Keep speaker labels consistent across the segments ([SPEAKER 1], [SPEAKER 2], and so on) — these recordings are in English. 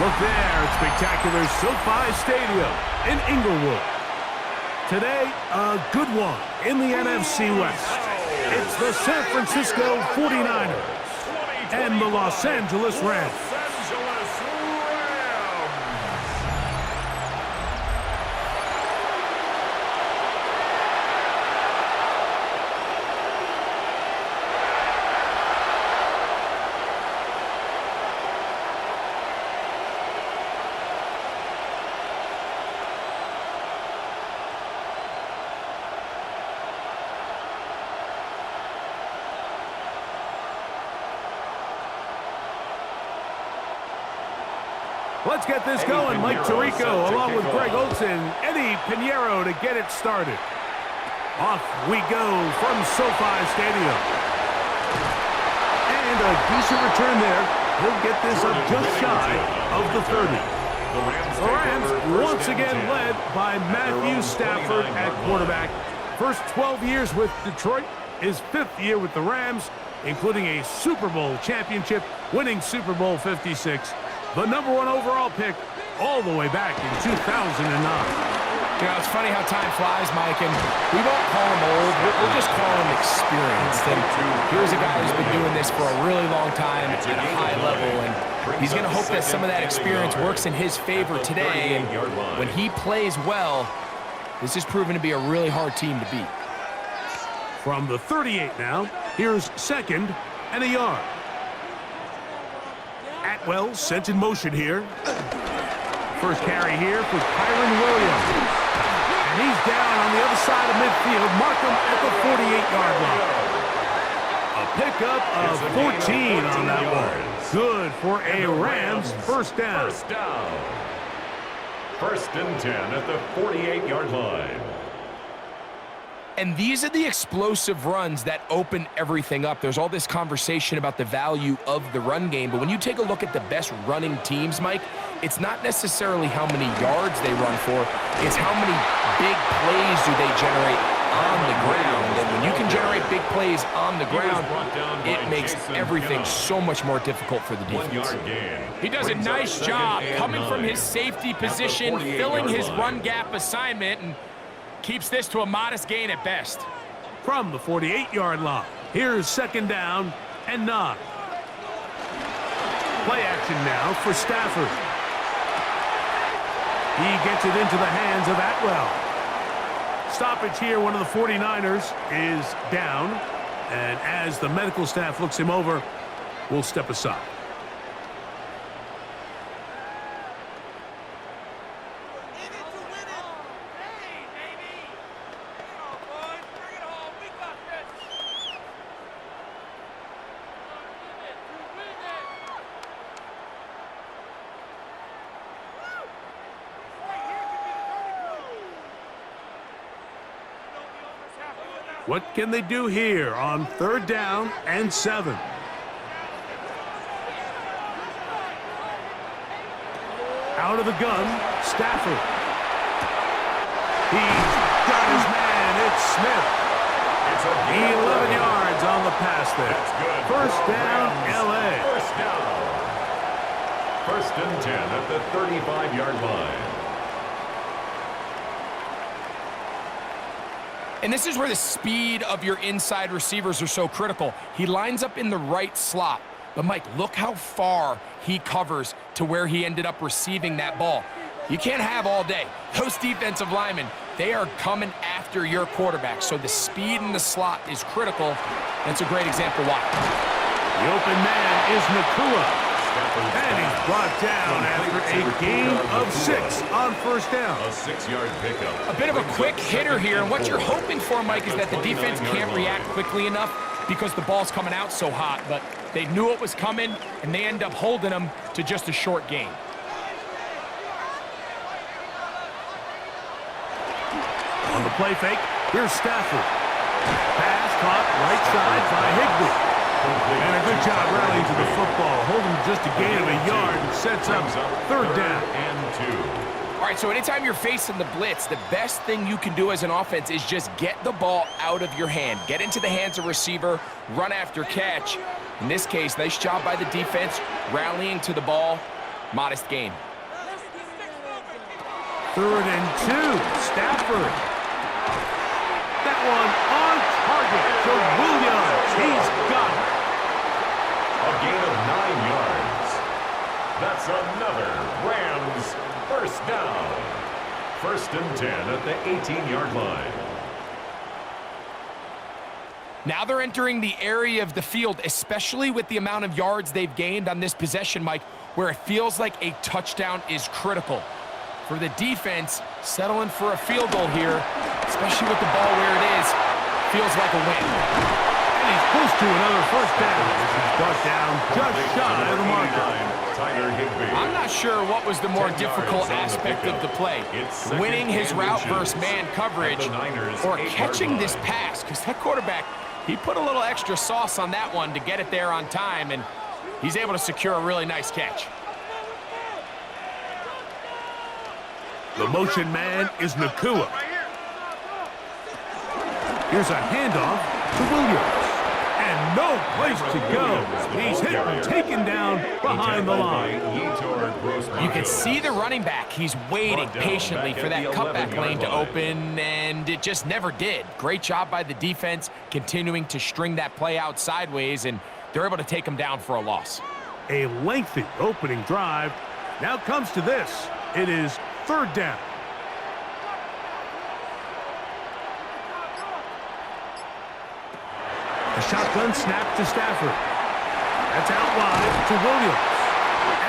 [SPEAKER 1] Look there at spectacular SoFi Stadium in Inglewood. Today, a good one in the NFC West. It's the San Francisco 49ers and the Los Angeles Rams. Let's get this going. Mike Tirico along with Greg Olson, Eddie Pinheiro to get it started. Off we go from SoFi Stadium. And a decent return there. He'll get this up just shy of the 30. The Rams once again led by Matthew Stafford at quarterback. First 12 years with Detroit, his 5th year with the Rams, including a Super Bowl championship, winning Super Bowl 56. The #1 overall pick all the way back in 2009.
[SPEAKER 2] You know, it's funny how time flies, Mike, and we won't call him old. We'll just call him experienced. And here's a guy who's been doing this for a really long time at a high level, and he's going to hope that some of that experience works in his favor today. And when he plays well, this is proven to be a really hard team to beat.
[SPEAKER 1] From the 38 now, here's 2nd and a yard. Atwell sent in motion here. First carry here for Kyron Williams. And he's down on the other side of midfield. Mark him at the 48-yard line. A pickup of 14 on that one. Good for a Rams first down.
[SPEAKER 3] First and 10 at the 48-yard line.
[SPEAKER 2] And these are the explosive runs that open everything up. There's all this conversation about the value of the run game, but when you take a look at the best running teams, Mike, it's not necessarily how many yards they run for, it's how many big plays do they generate on the ground. And when you can generate big plays on the ground, it makes everything so much more difficult for the defense.
[SPEAKER 4] He does a nice job coming from his safety position, filling his run gap assignment, and keeps this to a modest gain at best.
[SPEAKER 1] From the 48-yard line, here's 2nd down and 9. Play action now for Stafford. He gets it into the hands of Atwell. Stoppage here, one of the 49ers is down. And as the medical staff looks him over, we'll step aside. What can they do here on 3rd down and 7? Out of the gun, Stafford. He's got his man. It's Smith. 11 yards on the pass there. First down, L.A.
[SPEAKER 3] First and 10 at the 35-yard line.
[SPEAKER 2] And this is where the speed of your inside receivers are so critical. He lines up in the right slot. But, Mike, look how far he covers to where he ended up receiving that ball. You can't have all day. Those defensive linemen, they are coming after your quarterback. So the speed in the slot is critical. That's a great example why.
[SPEAKER 1] The open man is Nakua. And he's brought down after a gain of 6 on first down.
[SPEAKER 3] A 6-yard pickup.
[SPEAKER 2] A bit of a quick hitter here, and what you're hoping for, Mike, is that the defense can't react quickly enough because the ball's coming out so hot. But they knew it was coming, and they end up holding them to just a short gain.
[SPEAKER 1] On the play fake, here's Stafford. Pass caught right side by Higbee. And a good job rallying to the football, holding just a gain of a yard and sets up 3rd down.
[SPEAKER 3] And 2.
[SPEAKER 2] All right, so anytime you're facing the blitz, the best thing you can do as an offense is just get the ball out of your hand. Get into the hands of receiver, run after catch. In this case, nice job by the defense, rallying to the ball. Modest gain.
[SPEAKER 1] 3rd and 2. Stafford. That one on target to Williams. He's got it.
[SPEAKER 3] A gain of 9 yards. That's another Rams first down. 1st and 10 at the 18-yard line.
[SPEAKER 2] Now they're entering the area of the field, especially with the amount of yards they've gained on this possession, Mike, where it feels like a touchdown is critical. For the defense, settling for a field goal here, especially with the ball where it is, feels like a win.
[SPEAKER 1] And he's close to another first down. This is brought down just shy of the marker.
[SPEAKER 2] I'm not sure what was the more difficult aspect of the play, winning his route versus man coverage or catching this pass, because that quarterback, he put a little extra sauce on that one to get it there on time, and he's able to secure a really nice catch.
[SPEAKER 1] The motion man is Nakua. Here's a handoff to Williams. And no place to go. He's hit and taken down behind the line.
[SPEAKER 2] You can see the running back. He's waiting patiently for that cutback lane to open, and it just never did. Great job by the defense, continuing to string that play out sideways, and they're able to take him down for a loss.
[SPEAKER 1] A lengthy opening drive. Now comes to this. It is 3rd down. A shotgun snap to Stafford. That's out wide to Williams.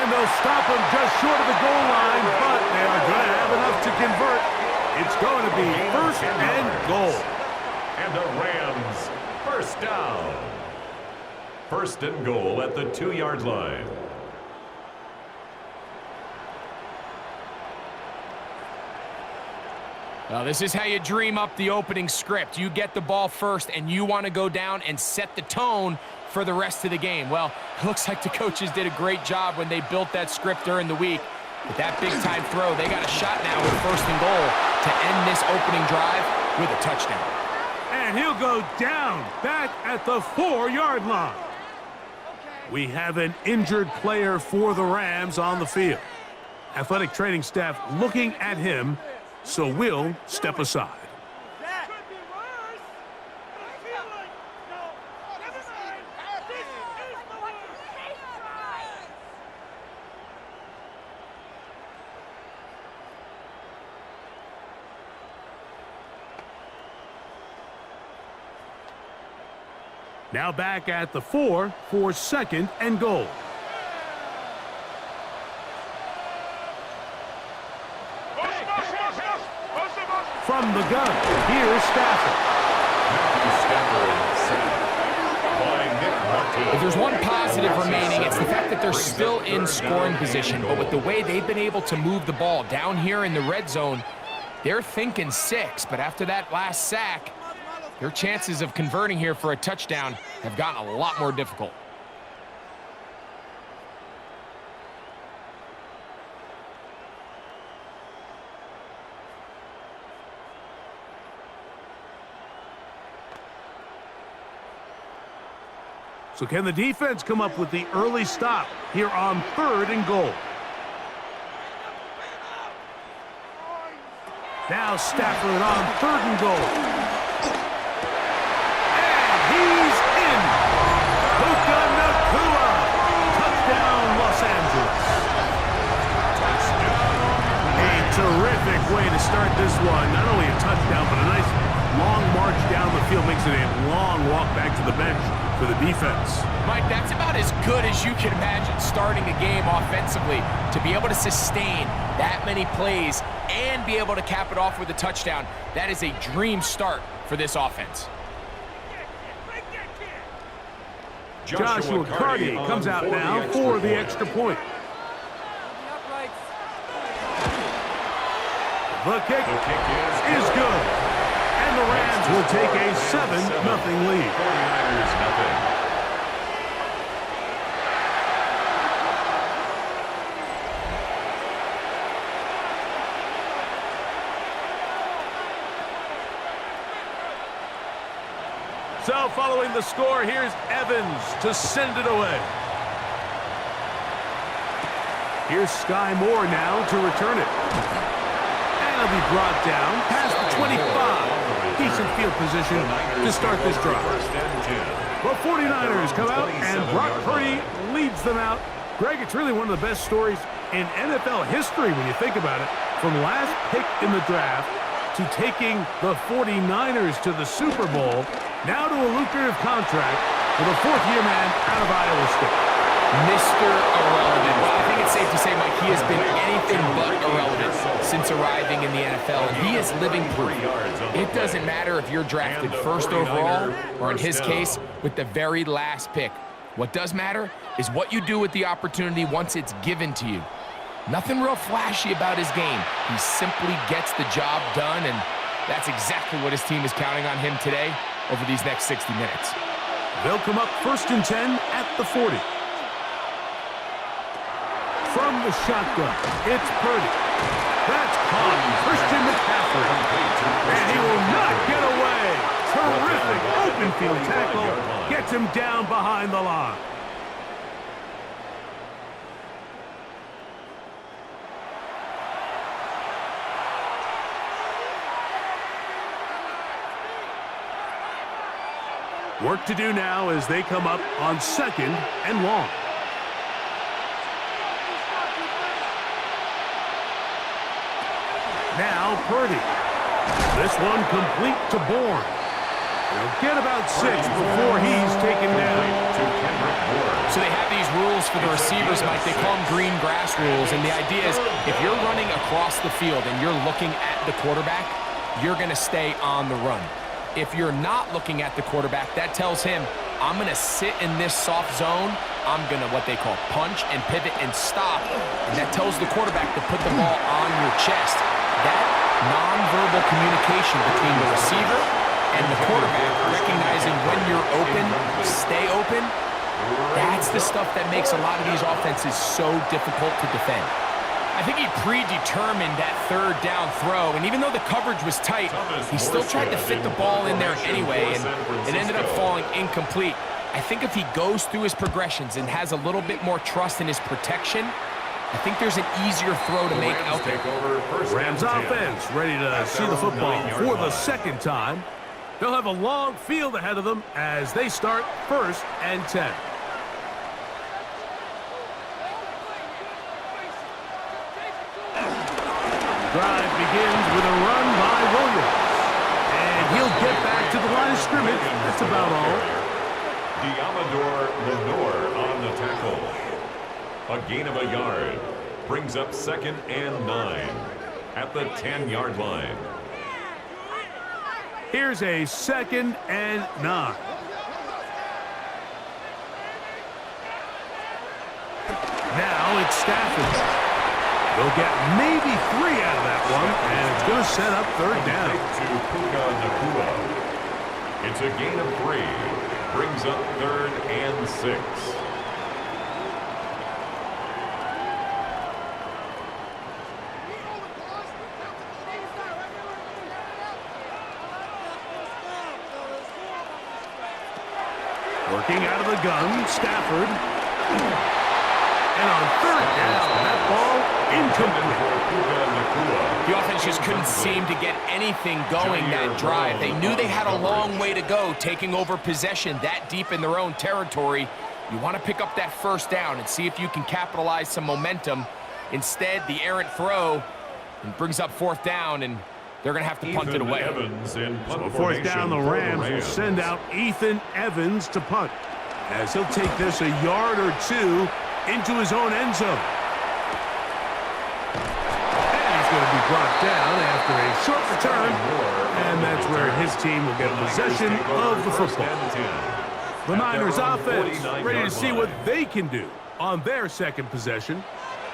[SPEAKER 1] And they'll stop him just short of the goal line, but they are going to have enough to convert. It's going to be 1st and goal.
[SPEAKER 3] And the Rams first down. 1st and goal at the 2-yard line.
[SPEAKER 2] Well, this is how you dream up the opening script. You get the ball first, and you want to go down and set the tone for the rest of the game. Well, it looks like the coaches did a great job when they built that script during the week. With that big-time throw, they got a shot now with 1st and goal to end this opening drive with a touchdown.
[SPEAKER 1] And he'll go down back at the 4-yard line. We have an injured player for the Rams on the field. Athletic training staff looking at him, so we'll step aside. Now back at the 4 for 2nd and goal. From the gun, here's Stafford.
[SPEAKER 2] If there's one positive remaining, it's the fact that they're still in scoring position. But with the way they've been able to move the ball down here in the red zone, they're thinking 6. But after that last sack, their chances of converting here for a touchdown have gotten a lot more difficult.
[SPEAKER 1] So can the defense come up with the early stop here on 3rd and goal? Now Stafford on 3rd and goal. And he's in. Puka Nakua. Touchdown, Los Angeles. A terrific way to start this one. Not only a touchdown, but a nice long march down the field. Makes it a long walk back to the bench for the defense.
[SPEAKER 2] Mike, that's about as good as you can imagine starting a game offensively. To be able to sustain that many plays and be able to cap it off with a touchdown, that is a dream start for this offense.
[SPEAKER 1] Joshua Carty comes out now for the extra point. The kick is good. And the Rams will take a 7-0 lead.
[SPEAKER 3] 49ers nothing.
[SPEAKER 1] So following the score, here's Evans to send it away. Here's Sky Moore now to return it. And he'll be brought down past the 25. Decent field position to start this drive. The 49ers come out, and Brock Purdy leads them out. Greg, it's really one of the best stories in NFL history when you think about it. From last pick in the draft to taking the 49ers to the Super Bowl, now to a lucrative contract with a fourth-year man out of Iowa State.
[SPEAKER 2] Mr. Irrelevant. Well, I think it's safe to say, Mike, he has been anything but irrelevant since arriving in the NFL, and he is living proof. It doesn't matter if you're drafted first overall or, in his case, with the very last pick. What does matter is what you do with the opportunity once it's given to you. Nothing real flashy about his game. He simply gets the job done, and that's exactly what his team is counting on him today over these next 60 minutes.
[SPEAKER 1] They'll come up 1st and 10 at the 40. From the shotgun, it's Purdy. That's caught. Christian McCaffrey. And he will not get away. Terrific open field tackle. Gets him down behind the line. Work to do now as they come up on 2nd and long. Now Purdy. This one complete to Bourne. He'll get about 6 before he's taken down.
[SPEAKER 2] So they have these rules for the receivers, Mike. They call them green grass rules. And the idea is if you're running across the field and you're looking at the quarterback, you're going to stay on the run. If you're not looking at the quarterback, that tells him, I'm going to sit in this soft zone. I'm going to what they call punch and pivot and stop. And that tells the quarterback to put the ball on your chest. That nonverbal communication between the receiver and the quarterback, recognizing when you're open, stay open, that's the stuff that makes a lot of these offenses so difficult to defend. I think he predetermined that 3rd down throw, and even though the coverage was tight, he still tried to fit the ball in there anyway, and it ended up falling incomplete. I think if he goes through his progressions and has a little bit more trust in his protection, I think there's an easier throw to make out there.
[SPEAKER 1] Rams offense ready to see the football for the 2nd time. They'll have a long field ahead of them as they start 1st and 10. Drive begins with a run by Williams. And he'll get back to the line of scrimmage. That's about all.
[SPEAKER 3] Diamador Lenore on the tackle. A gain of a yard. Brings up 2nd and 9 at the 10-yard line.
[SPEAKER 1] Here's a 2nd and 9. Now it's Stafford. They'll get maybe 3 out of that one, and it's going to set up 3rd down.
[SPEAKER 3] To Puka Nacua. It's a gain of 3. Brings up 3rd and 6.
[SPEAKER 1] Working out of the gun, Stafford. And on 3rd down, that ball incomplete.
[SPEAKER 2] The offense just couldn't seem to get anything going that drive. They knew they had a long way to go, taking over possession that deep in their own territory. You want to pick up that 1st down and see if you can capitalize some momentum. Instead, the errant throw brings up 4th down, and they're going to have to punt it away.
[SPEAKER 1] So 4th down, the Rams will send out Ethan Evans to punt, as he'll take this a yard or 2 into his own end zone. And he's going to be brought down after a short return, and that's where his team will get possession of the football. The Niners offense ready to see what they can do on their 2nd possession.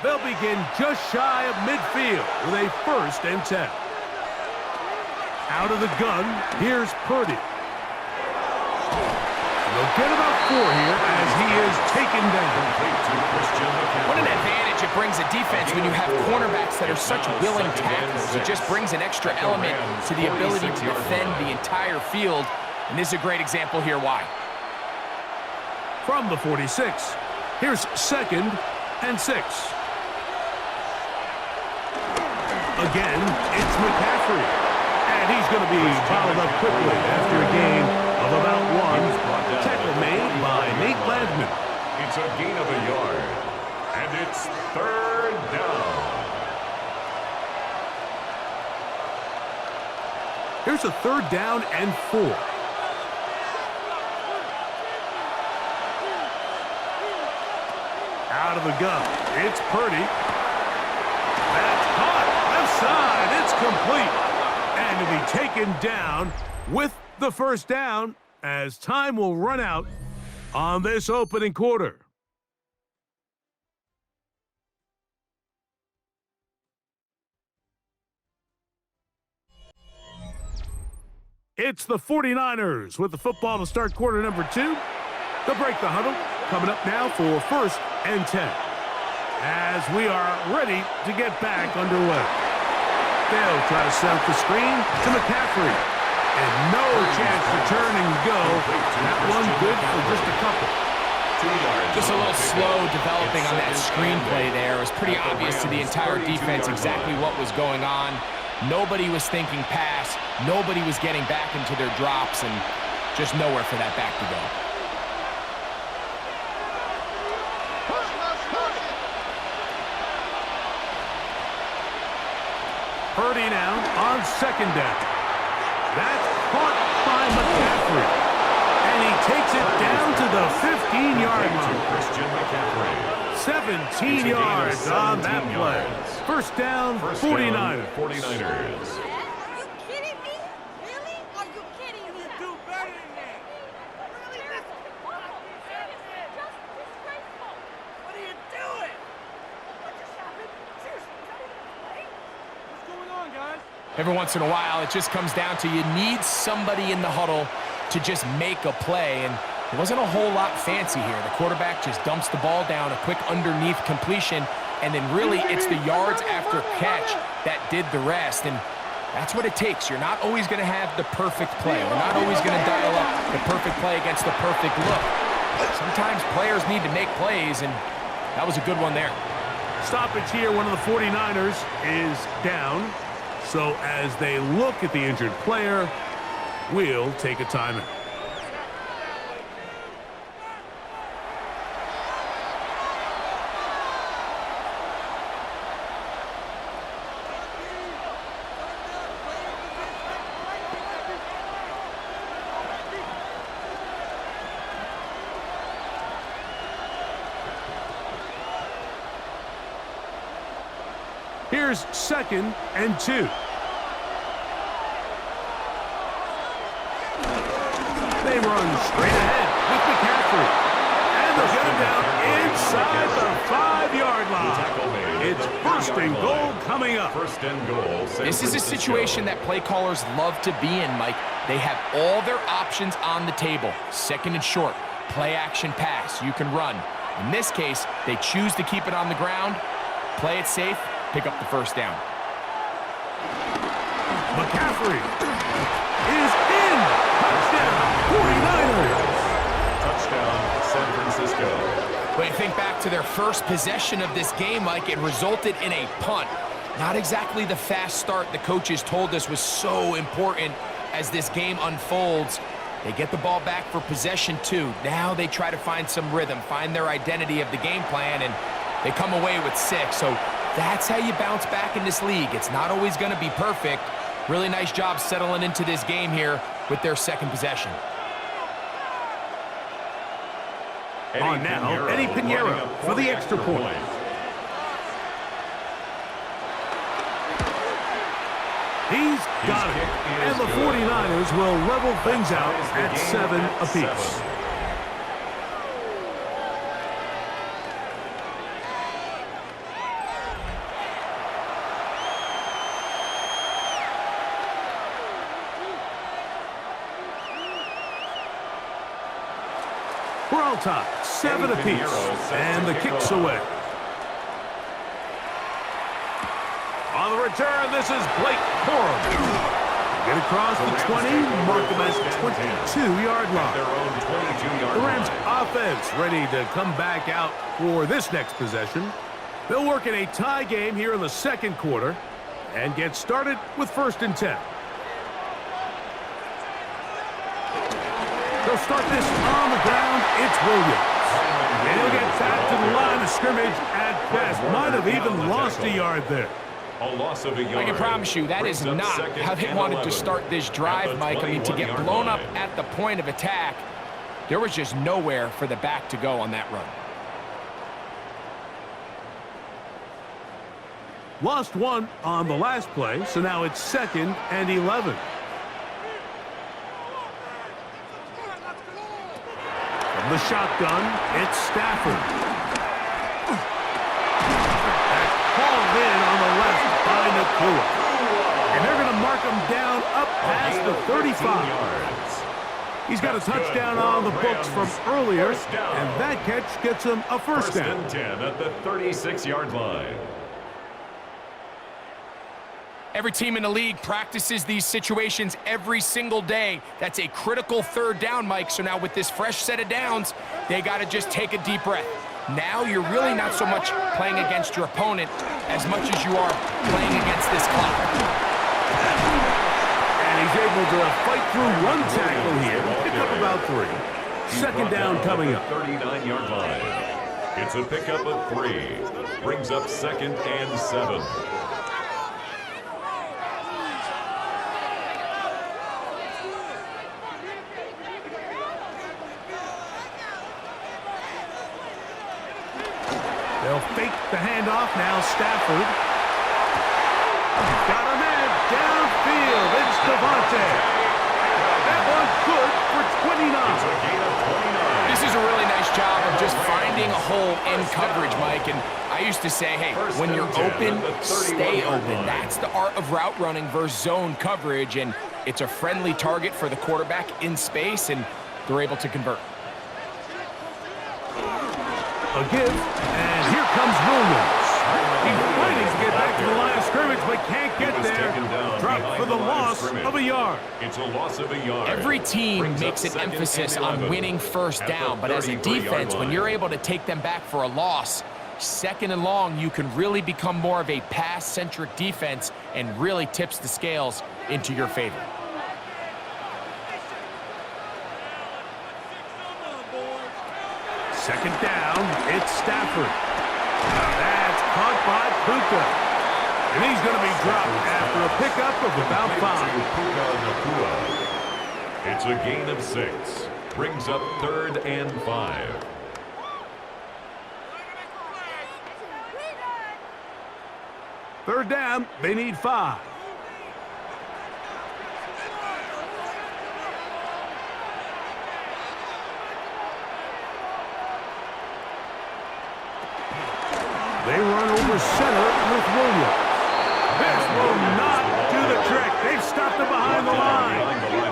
[SPEAKER 1] They'll begin just shy of midfield with a 1st and 10. Out of the gun, here's Purdy. They'll get about 4 here as he is taken down.
[SPEAKER 2] What an advantage it brings a defense when you have cornerbacks that are such willing tacklers. It just brings an extra element to the ability to defend the entire field. And this is a great example here why.
[SPEAKER 1] From the 46, here's 2nd and 6. Again, it's McCaffrey. And he's going to be fouled up quickly after a gain of about one. Tackle made by Nate Landman.
[SPEAKER 3] It's a gain of a yard. And it's third down.
[SPEAKER 1] Here's a 3rd down and 4. Out of the gun. It's Purdy. That's caught. Left side. It's complete. And to be taken down with the 1st down as time will run out on this opening quarter. It's the 49ers with the football to start quarter number 2. They'll break the huddle. Coming up now for 1st and 10. As we are ready to get back underway. They'll try to set up the screen to McCaffrey. And no chance to turn and go. That one good for just a couple.
[SPEAKER 2] Just a little slow developing on that screenplay there. It was pretty obvious to the entire defense exactly what was going on. Nobody was thinking pass. Nobody was getting back into their drops, and just nowhere for that back to go.
[SPEAKER 1] Purdy now on 2nd down. That's caught by McCaffrey. And he takes it down to the 15-yard line.
[SPEAKER 3] Christian McCaffrey.
[SPEAKER 1] 17 yards on that play. 1st down, 49ers.
[SPEAKER 3] 49ers.
[SPEAKER 5] Are you kidding me? Really? Are you kidding me?
[SPEAKER 6] Do better than that.
[SPEAKER 5] Really? Just disgraceful.
[SPEAKER 6] What are you doing?
[SPEAKER 5] What just happened? Seriously, is that even a play?
[SPEAKER 6] What's going on, guys?
[SPEAKER 2] Every once in a while, it just comes down to you need somebody in the huddle to just make a play, and it wasn't a whole lot fancy here. The quarterback just dumps the ball down, a quick underneath completion, and then really it's the yards after catch that did the rest, and that's what it takes. You're not always going to have the perfect play. We're not always going to dial up the perfect play against the perfect look. Sometimes players need to make plays, and that was a good one there.
[SPEAKER 1] Stoppage here. One of the 49ers is down. So as they look at the injured player, we'll take a timeout. Here's 2nd and 2. They run straight ahead with McCaffrey. And they'll get him down inside the 5-yard line. It's 1st and goal coming up.
[SPEAKER 3] 1st and goal.
[SPEAKER 2] This is a situation that play callers love to be in, Mike. They have all their options on the table. 2nd and short, play action pass. You can run. In this case, they choose to keep it on the ground, play it safe, pick up the 1st down.
[SPEAKER 1] McCaffrey is in. Touchdown, 49ers.
[SPEAKER 3] Touchdown, San Francisco.
[SPEAKER 2] When you think back to their first possession of this game, Mike, it resulted in a punt. Not exactly the fast start the coaches told us was so important as this game unfolds. They get the ball back for possession 2. Now they try to find some rhythm, find their identity of the game plan, and they come away with 6. So that's how you bounce back in this league. It's not always going to be perfect. Really nice job settling into this game here with their 2nd possession.
[SPEAKER 1] On now, Eddie Pinheiro for the extra point. He's got it. And the 49ers will level things out at 7 apiece. We're on top, 7 apiece, and the kick's away. On the return, this is Blake Corum. Get across the 20, mark them at 22-yard line. The Rams offense ready to come back out for this next possession. They'll work in a tie game here in the 2nd quarter. And get started with 1st and 10. They'll start this on the ground. It's Williams. And he'll get back to the line of scrimmage at best. Might have even lost a yard there.
[SPEAKER 3] A loss of a yard.
[SPEAKER 2] I can promise you that is not how they wanted to start this drive, Mike. I mean, to get blown up at the point of attack, there was just nowhere for the back to go on that run.
[SPEAKER 1] Lost one on the last play, so now it's 2nd and 11. From the shotgun, it's Stafford. That's hauled in on the left by Nakua. And they're going to mark him down up past the 35. He's got a touchdown on the books from earlier, and that catch gets him a first down.
[SPEAKER 3] 1st and 10 at the 36-yard line.
[SPEAKER 2] Every team in the league practices these situations every single day. That's a critical 3rd down, Mike. So now with this fresh set of downs, they got to just take a deep breath. Now you're really not so much playing against your opponent as much as you are playing against this clock.
[SPEAKER 1] And he's able to fight through one tackle here. Pick up about 3. 2nd down coming up.
[SPEAKER 3] 39-yard line. It's a pickup of 3. Brings up 2nd and 7.
[SPEAKER 1] They'll fake the handoff. Now Stafford. Got him in. Downfield. It's Devontae. That one good for 29.
[SPEAKER 2] This is a really nice job of just finding a hole in coverage, Mike. And I used to say, hey, when you're open, stay open. That's the art of route running versus zone coverage. And it's a friendly target for the quarterback in space, and they're able to convert.
[SPEAKER 1] A give, and here comes Williams. He's fighting to get back to the line of scrimmage, but can't get there. Dropped for the loss of a yard.
[SPEAKER 3] It's a loss of a yard.
[SPEAKER 2] Every team makes an emphasis on winning 1st down, but as a defense, when you're able to take them back for a loss, 2nd and long, you can really become more of a pass-centric defense and really tips the scales into your favor.
[SPEAKER 1] Second down, it's Stafford. That's caught by Puka. And he's going to be dropped after a pickup of about 5.
[SPEAKER 3] It's a gain of 6. Brings up 3rd and 5.
[SPEAKER 1] Third down, they need 5. They run over center with Williams. This will not do the trick. They've stopped him behind the line.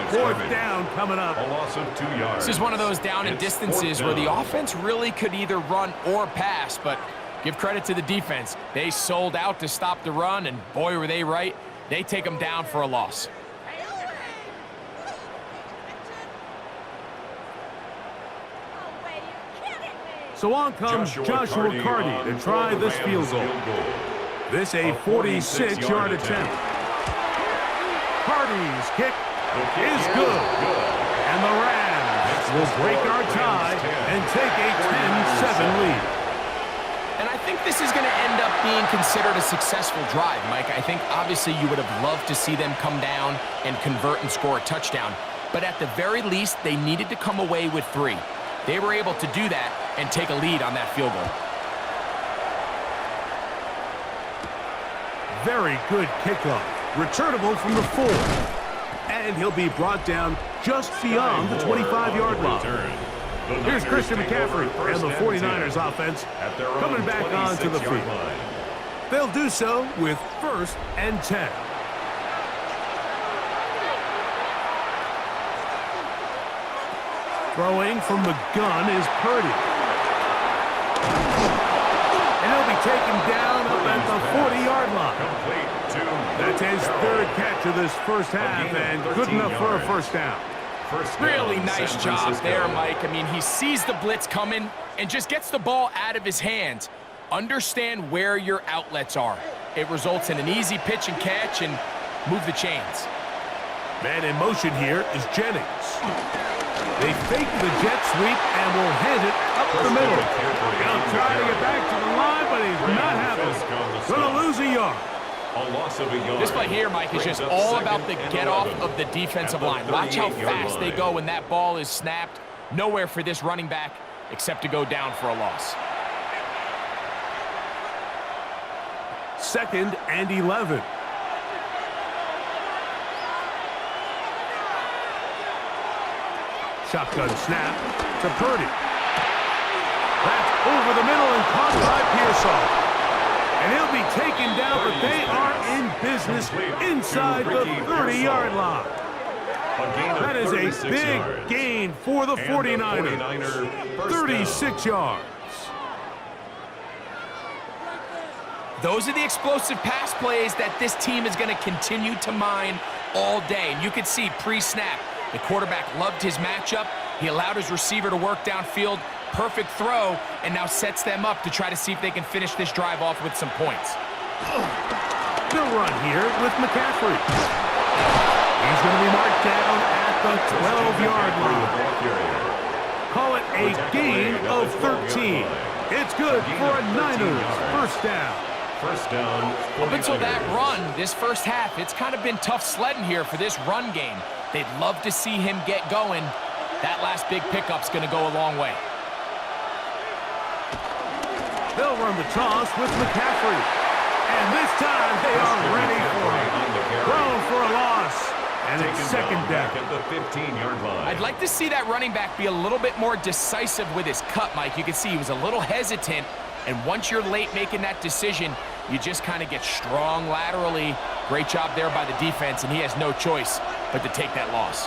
[SPEAKER 1] 4th down coming up.
[SPEAKER 3] A loss of 2 yards.
[SPEAKER 2] This is one of those down and distances where the offense really could either run or pass, but give credit to the defense. They sold out to stop the run, and boy, were they right. They take them down for a loss.
[SPEAKER 1] So on comes Joshua Carty to try this field goal. This a 46-yard attempt. Carty's kick is good. And the Rams will break our tie and take a 10-7 lead.
[SPEAKER 2] And I think this is going to end up being considered a successful drive, Mike. I think obviously you would have loved to see them come down and convert and score a touchdown. But at the very least, they needed to come away with 3. They were able to do that and take a lead on that field goal.
[SPEAKER 1] Very good kickoff. Returnable from the 4. And he'll be brought down just beyond the 25-yard line. Here's Christian McCaffrey and the 49ers offense coming back onto the field. They'll do so with 1st and 10. Throwing from the gun is Purdy. And he'll be taken down up at the 40-yard line. That's his 3rd catch of this first half, and good enough for a first down.
[SPEAKER 2] Really nice job there, Mike. I mean, he sees the blitz coming and just gets the ball out of his hands. Understand where your outlets are.
[SPEAKER 4] It results in an easy pitch and catch and move the chains.
[SPEAKER 1] Man in motion here is Jennings. They fake the jet sweep and will hand it up the middle. He'll try to get back to the line, but he's not happy. Going to lose a yard.
[SPEAKER 3] A loss of a yard.
[SPEAKER 4] This play here, Mike, is just all about the get-off of the defensive line. Watch how fast they go when that ball is snapped. Nowhere for this running back except to go down for a loss.
[SPEAKER 1] 2nd and 11. Shotgun snap to Purdy. That's over the middle and caught by Pearsall. And he'll be taken down, but they are in business inside the 30-yard line. That is a big gain for the 49ers. 36 yards.
[SPEAKER 2] Those are the explosive pass plays that this team is going to continue to mine all day. And you can see pre-snap, the quarterback loved his matchup. He allowed his receiver to work downfield. Perfect throw, and now sets them up to try to see if they can finish this drive off with some points.
[SPEAKER 1] They'll run here with McCaffrey. He's going to be marked down at the 12-yard line. Call it a gain of 13. It's good for a Niners first down.
[SPEAKER 3] First down.
[SPEAKER 2] Up until that run, this first half, it's kind of been tough sledding here for this run game. They'd love to see him get going. That last big pickup's going to go a long way.
[SPEAKER 1] They'll run the toss with McCaffrey. And this time they are ready for it. Thrown for a loss. And it's second down.
[SPEAKER 3] At the 15-yard line.
[SPEAKER 2] I'd like to see that running back be a little bit more decisive with his cut, Mike. You can see he was a little hesitant. And once you're late making that decision, you just kind of get strong laterally. Great job there by the defense, and he has no choice but to take that loss.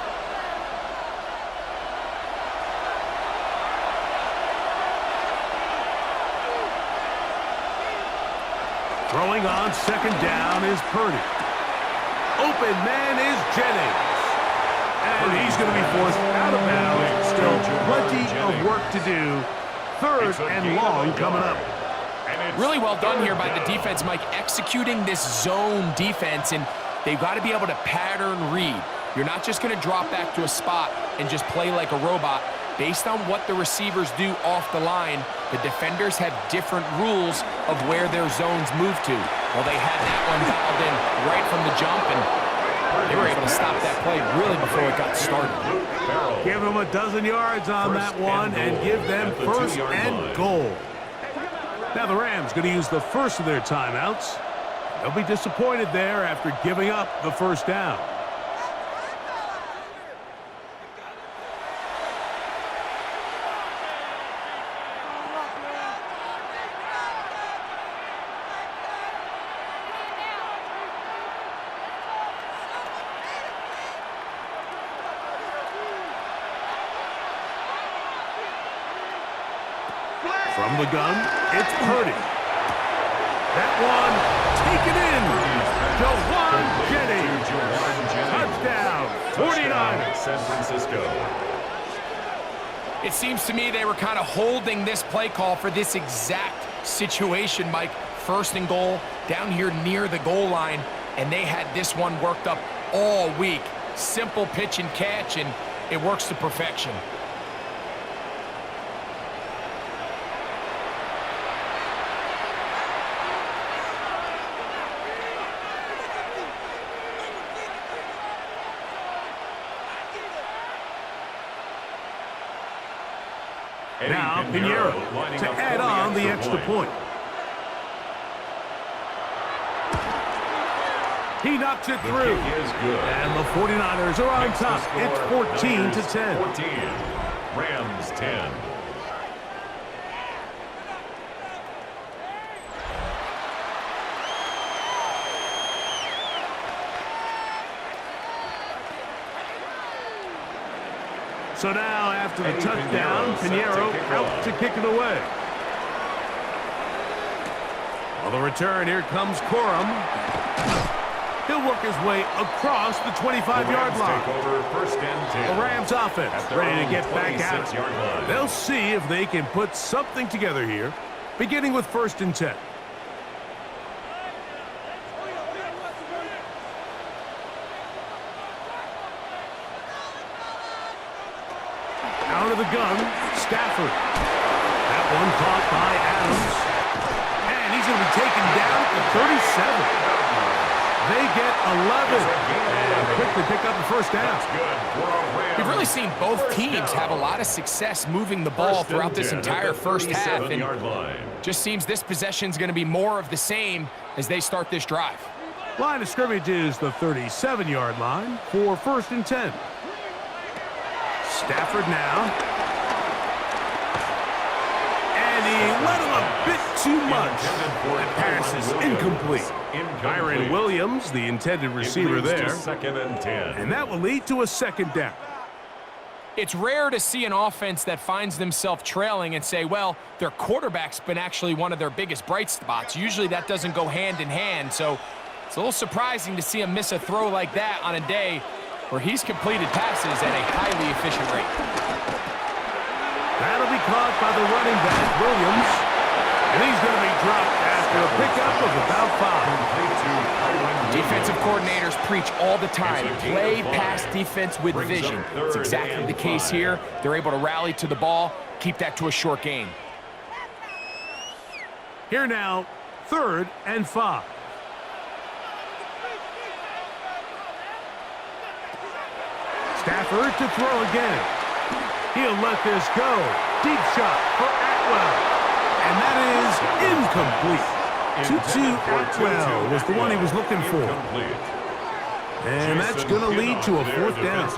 [SPEAKER 1] Throwing on second down is Purdy. Open man is Jennings. And he's going to be forced out of bounds. Still plenty of work to do. 3rd and long coming up.
[SPEAKER 2] Really well done here by the defense, Mike, executing this zone defense, and they've got to be able to pattern read. You're not just going to drop back to a spot and just play like a robot. Based on what the receivers do off the line, the defenders have different rules of where their zones move to. Well, they had that one dialed in right from the jump, and they were able to stop that play really before it got started.
[SPEAKER 1] Give them a dozen yards on that one and give them first and goal. Now the Rams going to use the first of their timeouts. They'll be disappointed there after giving up the first down. From the gun, it's Purdy. That one taken in. Jawan Jennings. Touchdown, 49ers.
[SPEAKER 3] San Francisco.
[SPEAKER 2] It seems to me they were kind of holding this play call for this exact situation, Mike. 1st and goal, down here near the goal line, and they had this one worked up all week. Simple pitch and catch, and it works to perfection.
[SPEAKER 1] Now Pinheiro to add on the extra point. He knocks it through. And the 49ers are on top. It's 14-10.
[SPEAKER 3] 14. Rams 10.
[SPEAKER 1] So now, after the touchdown, Pinheiro out to kick it away. On the return, here comes Corum. He'll work his way across the 25-yard line. The Rams offense ready to get back at it. They'll see if they can put something together here, beginning with 1st and 10. out of the gun, Stafford. That one caught by Adams. And he's going to be taken down at the 37. They get 11 and quickly pick up the first down.
[SPEAKER 2] We've really seen both teams have a lot of success moving the ball throughout this entire first half. And just seems this possession is going to be more of the same as they start this drive.
[SPEAKER 1] Line of scrimmage is the 37-yard line for 1st and 10. Stafford now. And he led him a bit too much. That pass is incomplete. Kyron Williams, the intended receiver there.
[SPEAKER 3] 2nd and 10.
[SPEAKER 1] And that will lead to a 2nd down.
[SPEAKER 2] It's rare to see an offense that finds themselves trailing and say, well, their quarterback's been actually one of their biggest bright spots. Usually that doesn't go hand in hand, so it's a little surprising to see him miss a throw like that on a day where he's completed passes at a highly efficient rate.
[SPEAKER 1] That'll be caught by the running back, Williams. And he's going to be dropped after a pickup of about 5.
[SPEAKER 2] Defensive coordinators preach all the time, play pass defense with vision. It's exactly the case here. They're able to rally to the ball, keep that to a short gain.
[SPEAKER 1] Here now, 3rd and 5. Stafford to throw again. He'll let this go. Deep shot for Atwell. And that is incomplete. Tutu Atwell was the one he was looking for. And that's going to lead to a 4th down.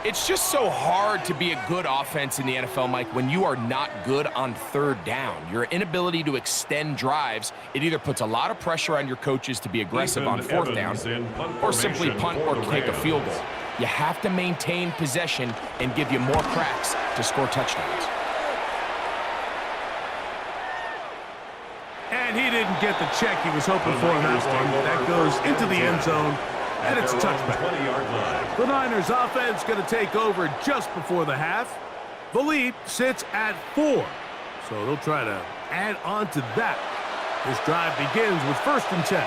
[SPEAKER 2] It's just so hard to be a good offense in the NFL, Mike, when you are not good on 3rd down. Your inability to extend drives, it either puts a lot of pressure on your coaches to be aggressive on 4th down or simply punt or take a field goal. You have to maintain possession and give you more cracks to score touchdowns.
[SPEAKER 1] And he didn't get the check he was hoping for in that one. That goes into the end zone, and it's a touchback. The Niners offense going to take over just before the half. The lead sits at 4, so they'll try to add on to that. This drive begins with 1st and 10.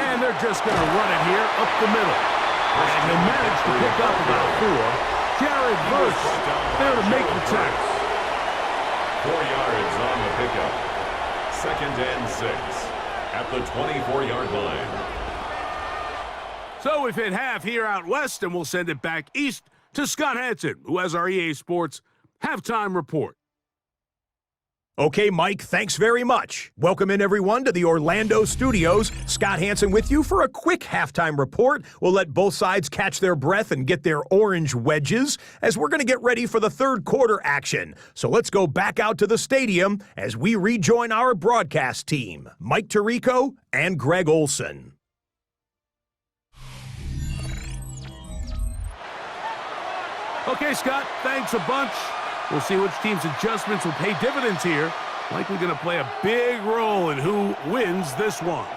[SPEAKER 1] And they're just going to run it here up the middle. And he'll manage to pick up about 4. Jared Verse there to make the tackle.
[SPEAKER 3] 4 yards on the pickup. 2nd and 6 at the 24-yard line.
[SPEAKER 1] So we've hit half here out west, and we'll send it back east to Scott Hansen, who has our EA Sports halftime report.
[SPEAKER 7] Okay, Mike, thanks very much. Welcome in, everyone, to the Orlando studios. Scott Hansen with you for a quick halftime report. We'll let both sides catch their breath and get their orange wedges as we're going to get ready for the 3rd quarter action. So let's go back out to the stadium as we rejoin our broadcast team, Mike Tirico and Greg Olson.
[SPEAKER 1] Okay, Scott, thanks a bunch. We'll see which team's adjustments will pay dividends here. Likely going to play a big role in who wins this one.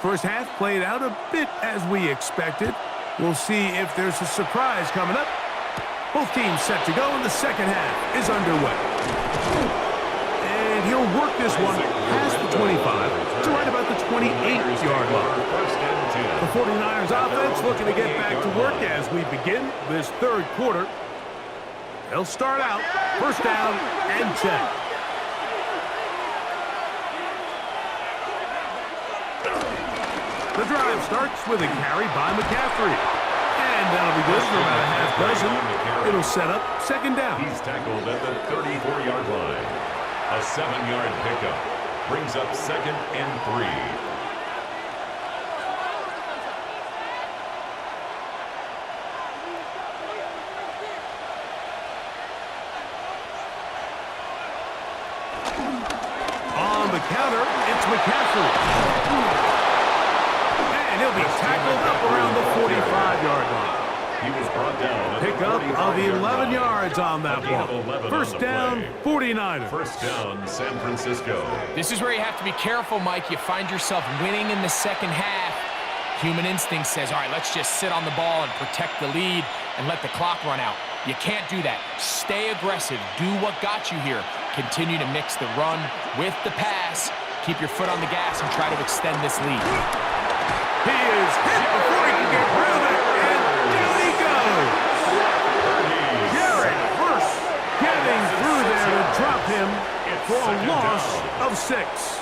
[SPEAKER 1] First half played out a bit as we expected. We'll see if there's a surprise coming up. Both teams set to go, and the second half is underway. And he'll work this one past the 25 to right about the 28-yard line. The 49ers offense looking to get back to work as we begin this 3rd quarter. They'll start out 1st down and 10. The drive starts with a carry by McCaffrey. And that'll be good for about a half dozen. It'll set up 2nd down.
[SPEAKER 3] He's tackled at the 34-yard line. A 7-yard pickup brings up 2nd and 3.
[SPEAKER 1] Counter, it's McCaffrey. And he'll be tackled up around the 45-yard line.
[SPEAKER 3] He was brought down.
[SPEAKER 1] Pickup of 11 yards on that one. 1st down, 49ers.
[SPEAKER 3] 1st down, San Francisco.
[SPEAKER 2] This is where you have to be careful, Mike. You find yourself winning in the second half. Human instinct says, all right, let's just sit on the ball and protect the lead and let the clock run out. You can't do that. Stay aggressive. Do what got you here. Continue to mix the run with the pass. Keep your foot on the gas and try to extend this lead.
[SPEAKER 1] He is hit before he can get rid of it, and down he goes. Garrett Hurst getting through there to drop him for a loss of 6.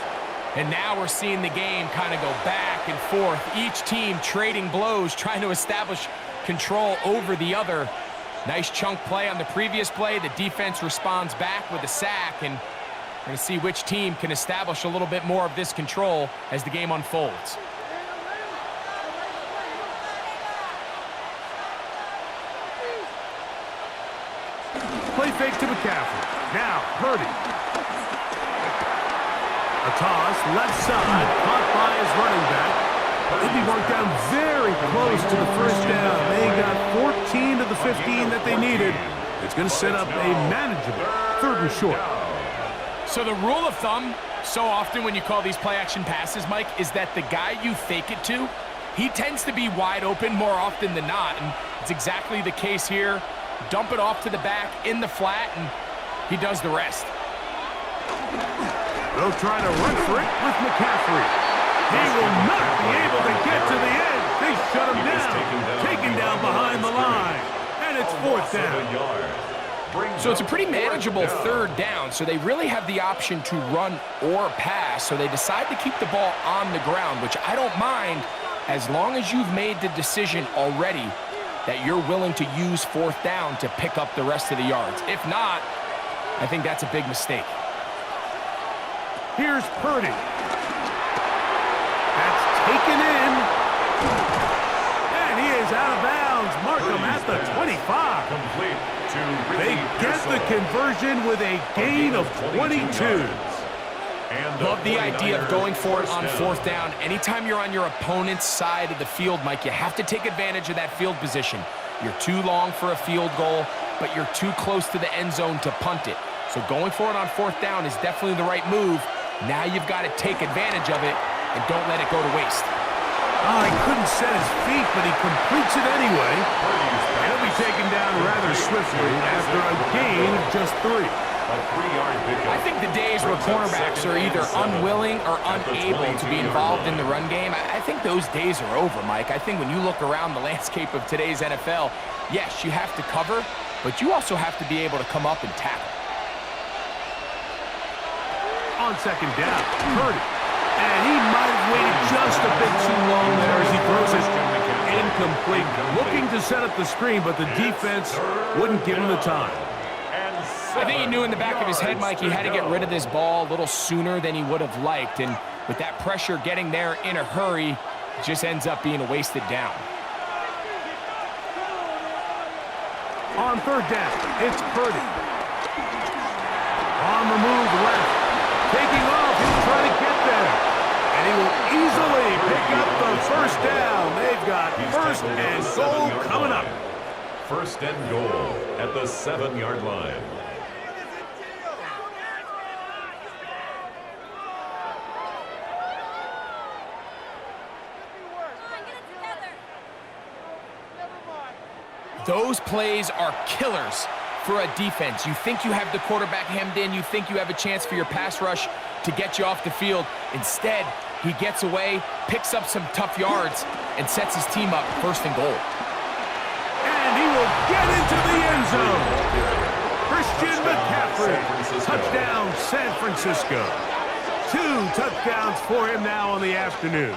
[SPEAKER 2] And now we're seeing the game kind of go back and forth. Each team trading blows, trying to establish control over the other. Nice chunk play on the previous play. The defense responds back with a sack, and we're going to see which team can establish a little bit more of this control as the game unfolds.
[SPEAKER 1] Play fake to McCaffrey. Now, Purdy. A toss, left side, caught by his running back. They'll be marked down very close to the first down. They got 14 to the 15 that they needed. It's going to set up a manageable 3rd and short.
[SPEAKER 2] So the rule of thumb, so often when you call these play-action passes, Mike, is that the guy you fake it to, he tends to be wide open more often than not, and it's exactly the case here. Dump it off to the back in the flat, and he does the rest.
[SPEAKER 1] They'll try to run for it with McCaffrey. He will not be able to get to the edge. They shut him down. Taken down behind the line. And it's 4th down.
[SPEAKER 2] So it's a pretty manageable 3rd down, so they really have the option to run or pass, so they decide to keep the ball on the ground, which I don't mind as long as you've made the decision already that you're willing to use 4th down to pick up the rest of the yards. If not, I think that's a big mistake.
[SPEAKER 1] Here's Purdy. That's taken in. And he is out of bounds. Mark him at the 25.
[SPEAKER 3] Complete to
[SPEAKER 1] They get the conversion with a gain of 22.
[SPEAKER 2] Love the idea of going for it on 4th down. Anytime you're on your opponent's side of the field, Mike, you have to take advantage of that field position. You're too long for a field goal, but you're too close to the end zone to punt it. So going for it on 4th down is definitely the right move. Now you've got to take advantage of it and don't let it go to waste.
[SPEAKER 1] Oh, he couldn't set his feet, but he completes it anyway. He'll be taken down rather swiftly after a gain of just 3.
[SPEAKER 2] I think the days where cornerbacks are either unwilling or unable to be involved in the run game, I think those days are over, Mike. I think when you look around the landscape of today's NFL, yes, you have to cover, but you also have to be able to come up and tackle.
[SPEAKER 1] On 2nd down, Purdy. And he might have waited just a bit too long there as he throws it incomplete. Looking to set up the screen, but the defense wouldn't give him the time.
[SPEAKER 2] I think he knew in the back of his head, Mike, he had to get rid of this ball a little sooner than he would have liked. And with that pressure getting there in a hurry, it just ends up being a wasted down.
[SPEAKER 1] On 3rd down, it's Purdy. On the move left. Taking off, he'll try to get there. And he will easily pick up the 1st down. They've got 1st and goal coming up.
[SPEAKER 3] 1st and goal at the 7-yard line.
[SPEAKER 2] Those plays are killers for a defense. You think you have the quarterback hemmed in. You think you have a chance for your pass rush to get you off the field. Instead, he gets away, picks up some tough yards, and sets his team up 1st and goal.
[SPEAKER 1] And he will get into the end zone. Christian McCaffrey. Touchdown, San Francisco. 2 touchdowns for him now on the afternoon.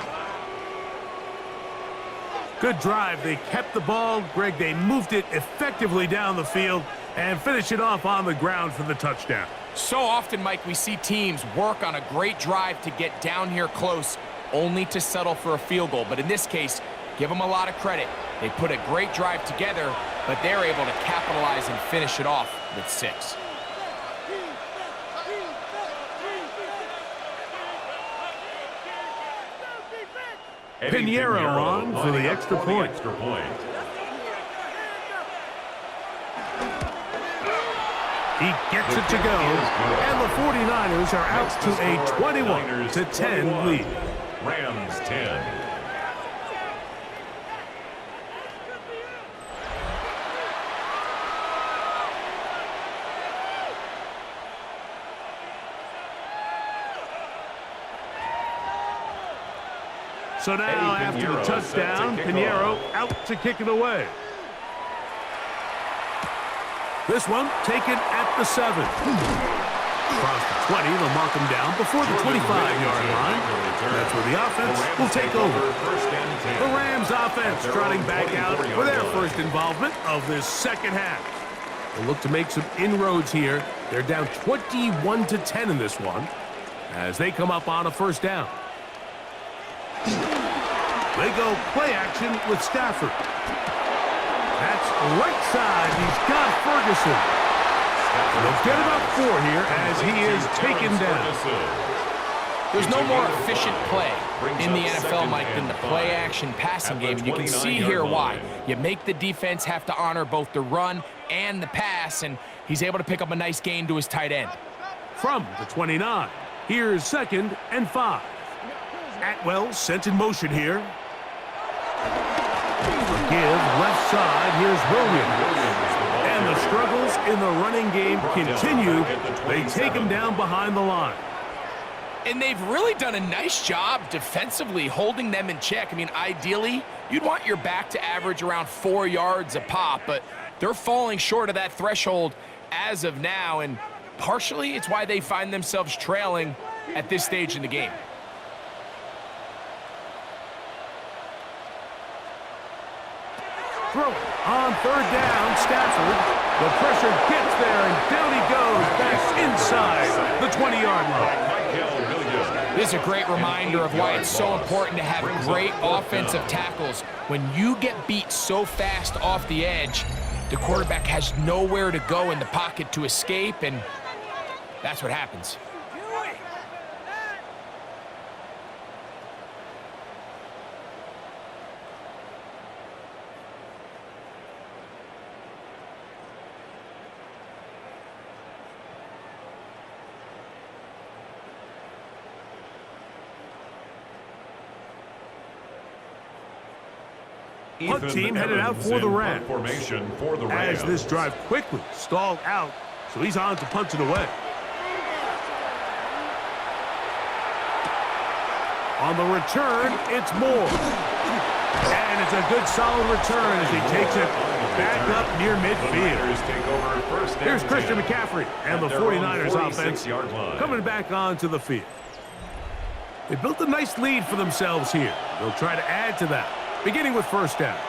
[SPEAKER 1] Good drive. They kept the ball. Greg, they moved it effectively down the field and finish it off on the ground for the touchdown.
[SPEAKER 2] So often, Mike, we see teams work on a great drive to get down here close, only to settle for a field goal. But in this case, give them a lot of credit. They put a great drive together, but they're able to capitalize and finish it off with 6.
[SPEAKER 1] Pinheiro on for the extra point. He gets it to go, and the 49ers are out to a 21-10 lead.
[SPEAKER 3] Rams 10.
[SPEAKER 1] So now, after the touchdown, Pinheiro out to kick it away. This one taken at the 7. Across the 20, they'll mark him down before the 25-yard line. That's where the offense will take over. The Rams offense trotting back out for their first involvement of this second half. They'll look to make some inroads here. They're down 21-10 in this one as they come up on a first down. They go play action with Stafford. That's right side. He's got Ferguson. They'll get about 4 here as he is taken down.
[SPEAKER 4] There's no more efficient play in the NFL, Mike, than the play-action passing game. You can see here why. You make the defense have to honor both the run and the pass, and he's able to pick up a nice gain to his tight end.
[SPEAKER 1] From the 29, here's 2nd and 5. Atwell sent in motion here. Give left side, here's Williams. And the struggles in the running game continue. They take him down behind the line.
[SPEAKER 4] And they've really done a nice job defensively holding them in check. I mean, ideally, you'd want your back to average around 4 yards a pop, but they're falling short of that threshold as of now, and partially it's why they find themselves trailing at this stage in the game.
[SPEAKER 1] Throw it on 3rd down, Stafford. The pressure gets there, and down he goes back inside the 20-yard line.
[SPEAKER 4] This is a great reminder of why it's so important to have great offensive tackles. When you get beat so fast off the edge, the quarterback has nowhere to go in the pocket to escape, and that's what happens.
[SPEAKER 1] Punt team headed out for the Rams.
[SPEAKER 3] Formation for the Rams.
[SPEAKER 1] As this drive quickly stalled out, so he's on to punt it away. On the return, it's Moore. And it's a good solid return as he takes it back up near midfield. Here's Christian McCaffrey and the 49ers offense coming back onto the field. They built a nice lead for themselves here. They'll try to add to that, beginning with 1st down.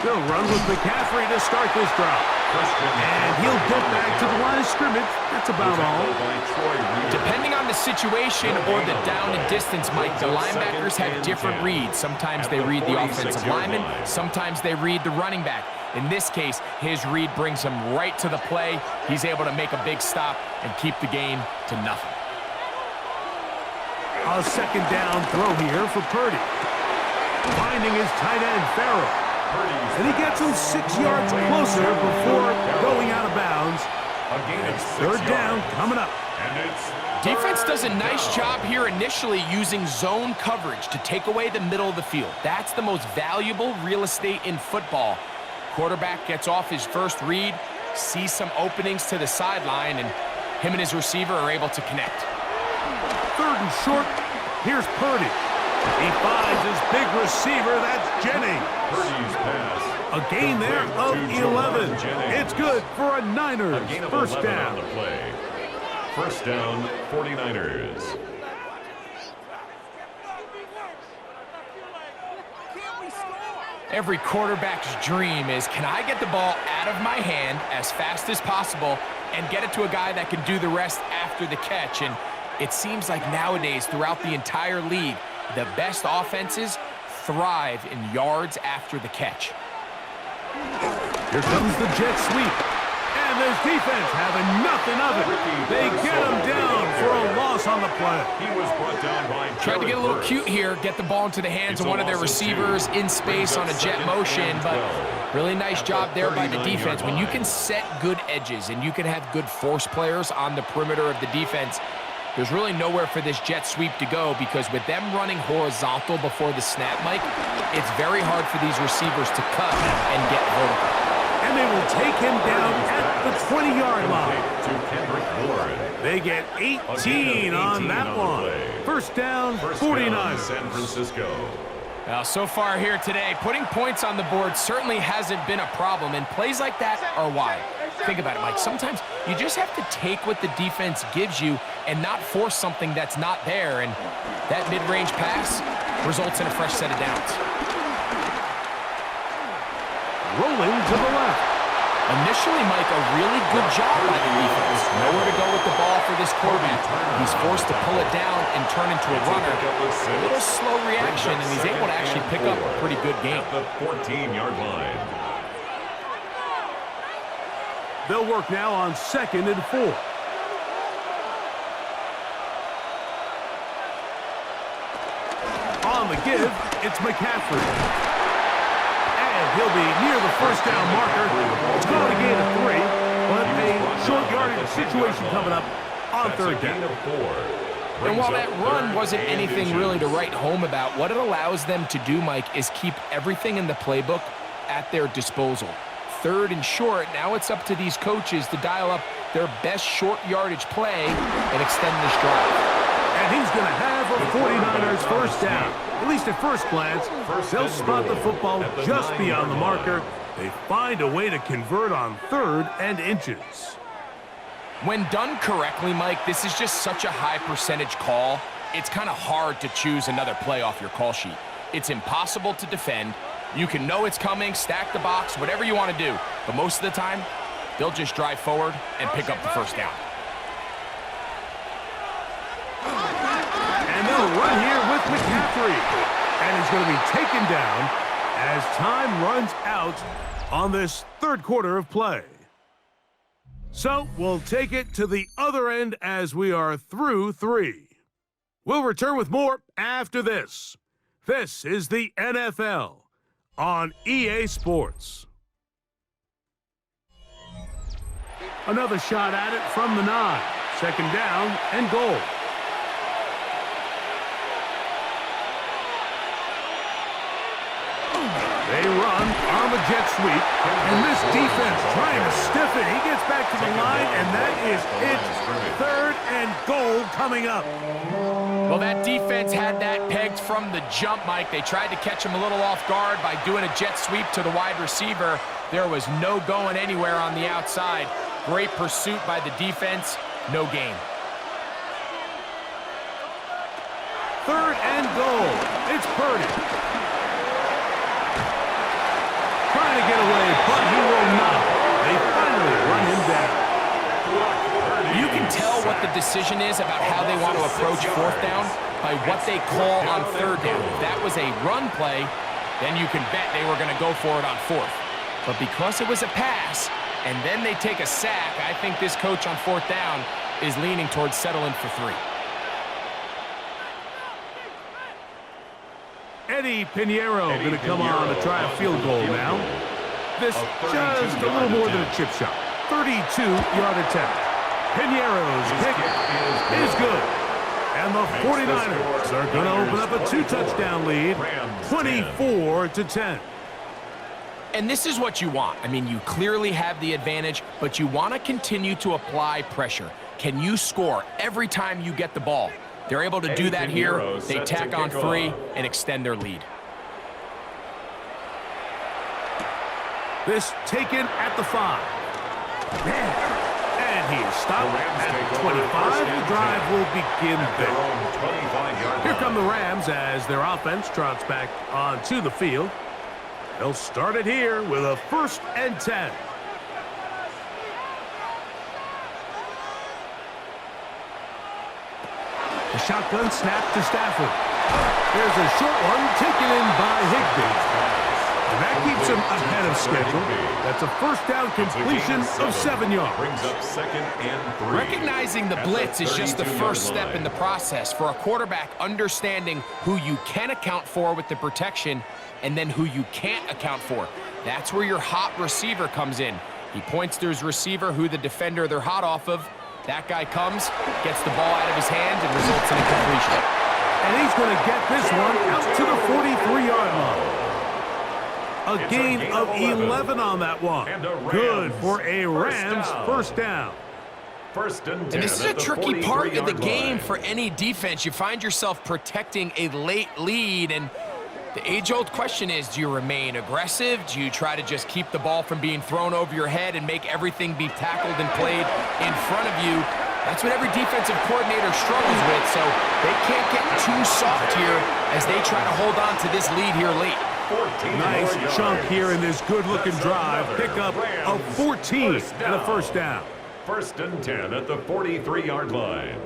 [SPEAKER 1] They'll run with McCaffrey to start this drive. And he'll get back to the line of scrimmage. That's about all.
[SPEAKER 4] Depending on the situation or the down and distance, Mike, the linebackers have different reads. Sometimes they read the offensive lineman. Sometimes they read the running back. In this case, his read brings him right to the play. He's able to make a big stop and keep the gain to nothing.
[SPEAKER 1] A 2nd down throw here for Purdy. Finding his tight end, Farrell. And he gets him 6 yards closer before going out of bounds. It's 3rd down coming up.
[SPEAKER 4] Defense does a nice job here initially using zone coverage to take away the middle of the field. That's the most valuable real estate in football. Quarterback gets off his first read, sees some openings to the sideline, and him and his receiver are able to connect.
[SPEAKER 1] 3rd and short. Here's Purdy. He finds his big receiver. That's Jennings.
[SPEAKER 3] Purdy's pass.
[SPEAKER 1] A gain there of 11. It's good for a Niners
[SPEAKER 3] A gain of
[SPEAKER 1] 1st
[SPEAKER 3] 11
[SPEAKER 1] down.
[SPEAKER 3] on the play. 1st down, 49ers.
[SPEAKER 4] Every quarterback's dream is, can I get the ball out of my hand as fast as possible and get it to a guy that can do the rest after the catch? And it seems like nowadays, throughout the entire league, the best offenses thrive in yards after the catch.
[SPEAKER 1] Here comes the jet sweep. And there's defense having nothing of it. They get him down for a loss on the play.
[SPEAKER 3] He was brought down by
[SPEAKER 4] Tried to get a little cute here, get the ball into the hands of one of their receivers in space on a jet motion, but really nice job there by the defense. When you can set good edges and you can have good force players on the perimeter of the defense, there's really nowhere for this jet sweep to go, because with them running horizontal before the snap, Mike, it's very hard for these receivers to cut and get vertical.
[SPEAKER 1] And they will take him down at the 20-yard line.
[SPEAKER 3] To Kendrick Ward.
[SPEAKER 1] They get 18 on that one. First down, 49ers.
[SPEAKER 3] San Francisco.
[SPEAKER 4] Well, so far here today, putting points on the board certainly hasn't been a problem, and plays like that are why. Think about it, Mike. Sometimes you just have to take what the defense gives you and not force something that's not there, and that mid-range pass results in a fresh set of downs.
[SPEAKER 1] Rolling to the left.
[SPEAKER 4] Initially, Mike, a really good job by the defense. Nowhere to go with the ball for this quarterback. He's forced to pull it down and turn into a runner. A little slow reaction, and he's able to actually pick up a pretty good game.
[SPEAKER 3] At the 14-yard line.
[SPEAKER 1] They'll work now on 2nd and 4. On the give, it's McCaffrey. And he'll be near the first down marker. It's going to gain of 3, but a short yardage situation coming up on third down.
[SPEAKER 4] And while that run wasn't anything really to write home about, what it allows them to do, Mike, is keep everything in the playbook at their disposal. 3rd and short, now it's up to these coaches to dial up their best short yardage play and extend this drive.
[SPEAKER 1] And he's going to have a 49ers first down. At least at first glance, they'll spot the football just beyond the marker. They find a way to convert on 3rd and inches.
[SPEAKER 4] When done correctly, Mike, this is just such a high percentage call. It's kind of hard to choose another play off your call sheet. It's impossible to defend. You can know it's coming, stack the box, whatever you want to do. But most of the time, they'll just drive forward and pick up the first down.
[SPEAKER 1] And they'll run here with McCaffrey. And he's going to be taken down as time runs out on this 3rd quarter of play. So we'll take it to the other end as we are through 3. We'll return with more after this. This is the NFL on EA Sports. Another shot at it from the 9. 2nd down and goal. They run on the jet sweep, and this defense trying to stiff it. He gets back to the line, and that is it. 3rd and goal coming up.
[SPEAKER 4] Well, that defense had that pegged from the jump, Mike. They tried to catch him a little off guard by doing a jet sweep to the wide receiver. There was no going anywhere on the outside. Great pursuit by the defense. No gain.
[SPEAKER 1] 3rd and goal. It's Purdy. Trying to get away, but he will not. They finally run him down.
[SPEAKER 4] You can tell what the decision is about how they want to approach 4th down by what they call on 3rd down. If that was a run play, then you can bet they were going to go for it on 4th. But because it was a pass, and then they take a sack, I think this coach on 4th down is leaning towards settling for 3.
[SPEAKER 1] Eddie Pinheiro going to come on to try a field goal now. This just a little more than a chip shot. 32-yard attempt. Pinheiro's kick is good. And the 49ers are going to open up a 2-touchdown lead, 24-10.
[SPEAKER 4] And this is what you want. I mean, you clearly have the advantage, but you want to continue to apply pressure. Can you score every time you get the ball? They're able to do that here. They tack on 3 and extend their lead.
[SPEAKER 1] This taken at the 5. And he is stopped at the 25. The drive will begin there. Here come the Rams as their offense trots back onto the field. They'll start it here with a 1st and 10. The shotgun snap to Stafford. There's a short one taken in by Higbee. And that keeps him ahead of schedule. That's a 1st down completion of 7 yards.
[SPEAKER 3] Brings up 2nd and 3.
[SPEAKER 4] Recognizing the blitz is just the first step in the process for a quarterback understanding who you can account for with the protection and then who you can't account for. That's where your hot receiver comes in. He points to his receiver, who the defender they're hot off of. That guy comes, gets the ball out of his hands, and results in a completion.
[SPEAKER 1] And he's going to get this one out to the 43-yard line. A
[SPEAKER 3] It's
[SPEAKER 1] gain of 11 on that one.
[SPEAKER 3] And a Rams
[SPEAKER 1] Good for a
[SPEAKER 3] first
[SPEAKER 1] Rams
[SPEAKER 3] down.
[SPEAKER 1] first down.
[SPEAKER 3] First and 10
[SPEAKER 2] And this is a
[SPEAKER 3] at the
[SPEAKER 2] tricky part of the
[SPEAKER 3] 43-yard
[SPEAKER 2] game
[SPEAKER 3] line.
[SPEAKER 2] for any defense. You find yourself protecting a late lead, and the age-old question is, do you remain aggressive? Do you try to just keep the ball from being thrown over your head and make everything be tackled and played in front of you? That's what every defensive coordinator struggles with, so they can't get too soft here as they try to hold on to this lead here late.
[SPEAKER 3] 14
[SPEAKER 1] Nice
[SPEAKER 3] more
[SPEAKER 1] chunk
[SPEAKER 3] yards.
[SPEAKER 1] here in this good-looking
[SPEAKER 3] That's
[SPEAKER 1] drive.
[SPEAKER 3] another
[SPEAKER 1] Pickup of
[SPEAKER 3] Rams
[SPEAKER 1] 14
[SPEAKER 3] first
[SPEAKER 1] and a first down.
[SPEAKER 3] First and 10 at the 43-yard line.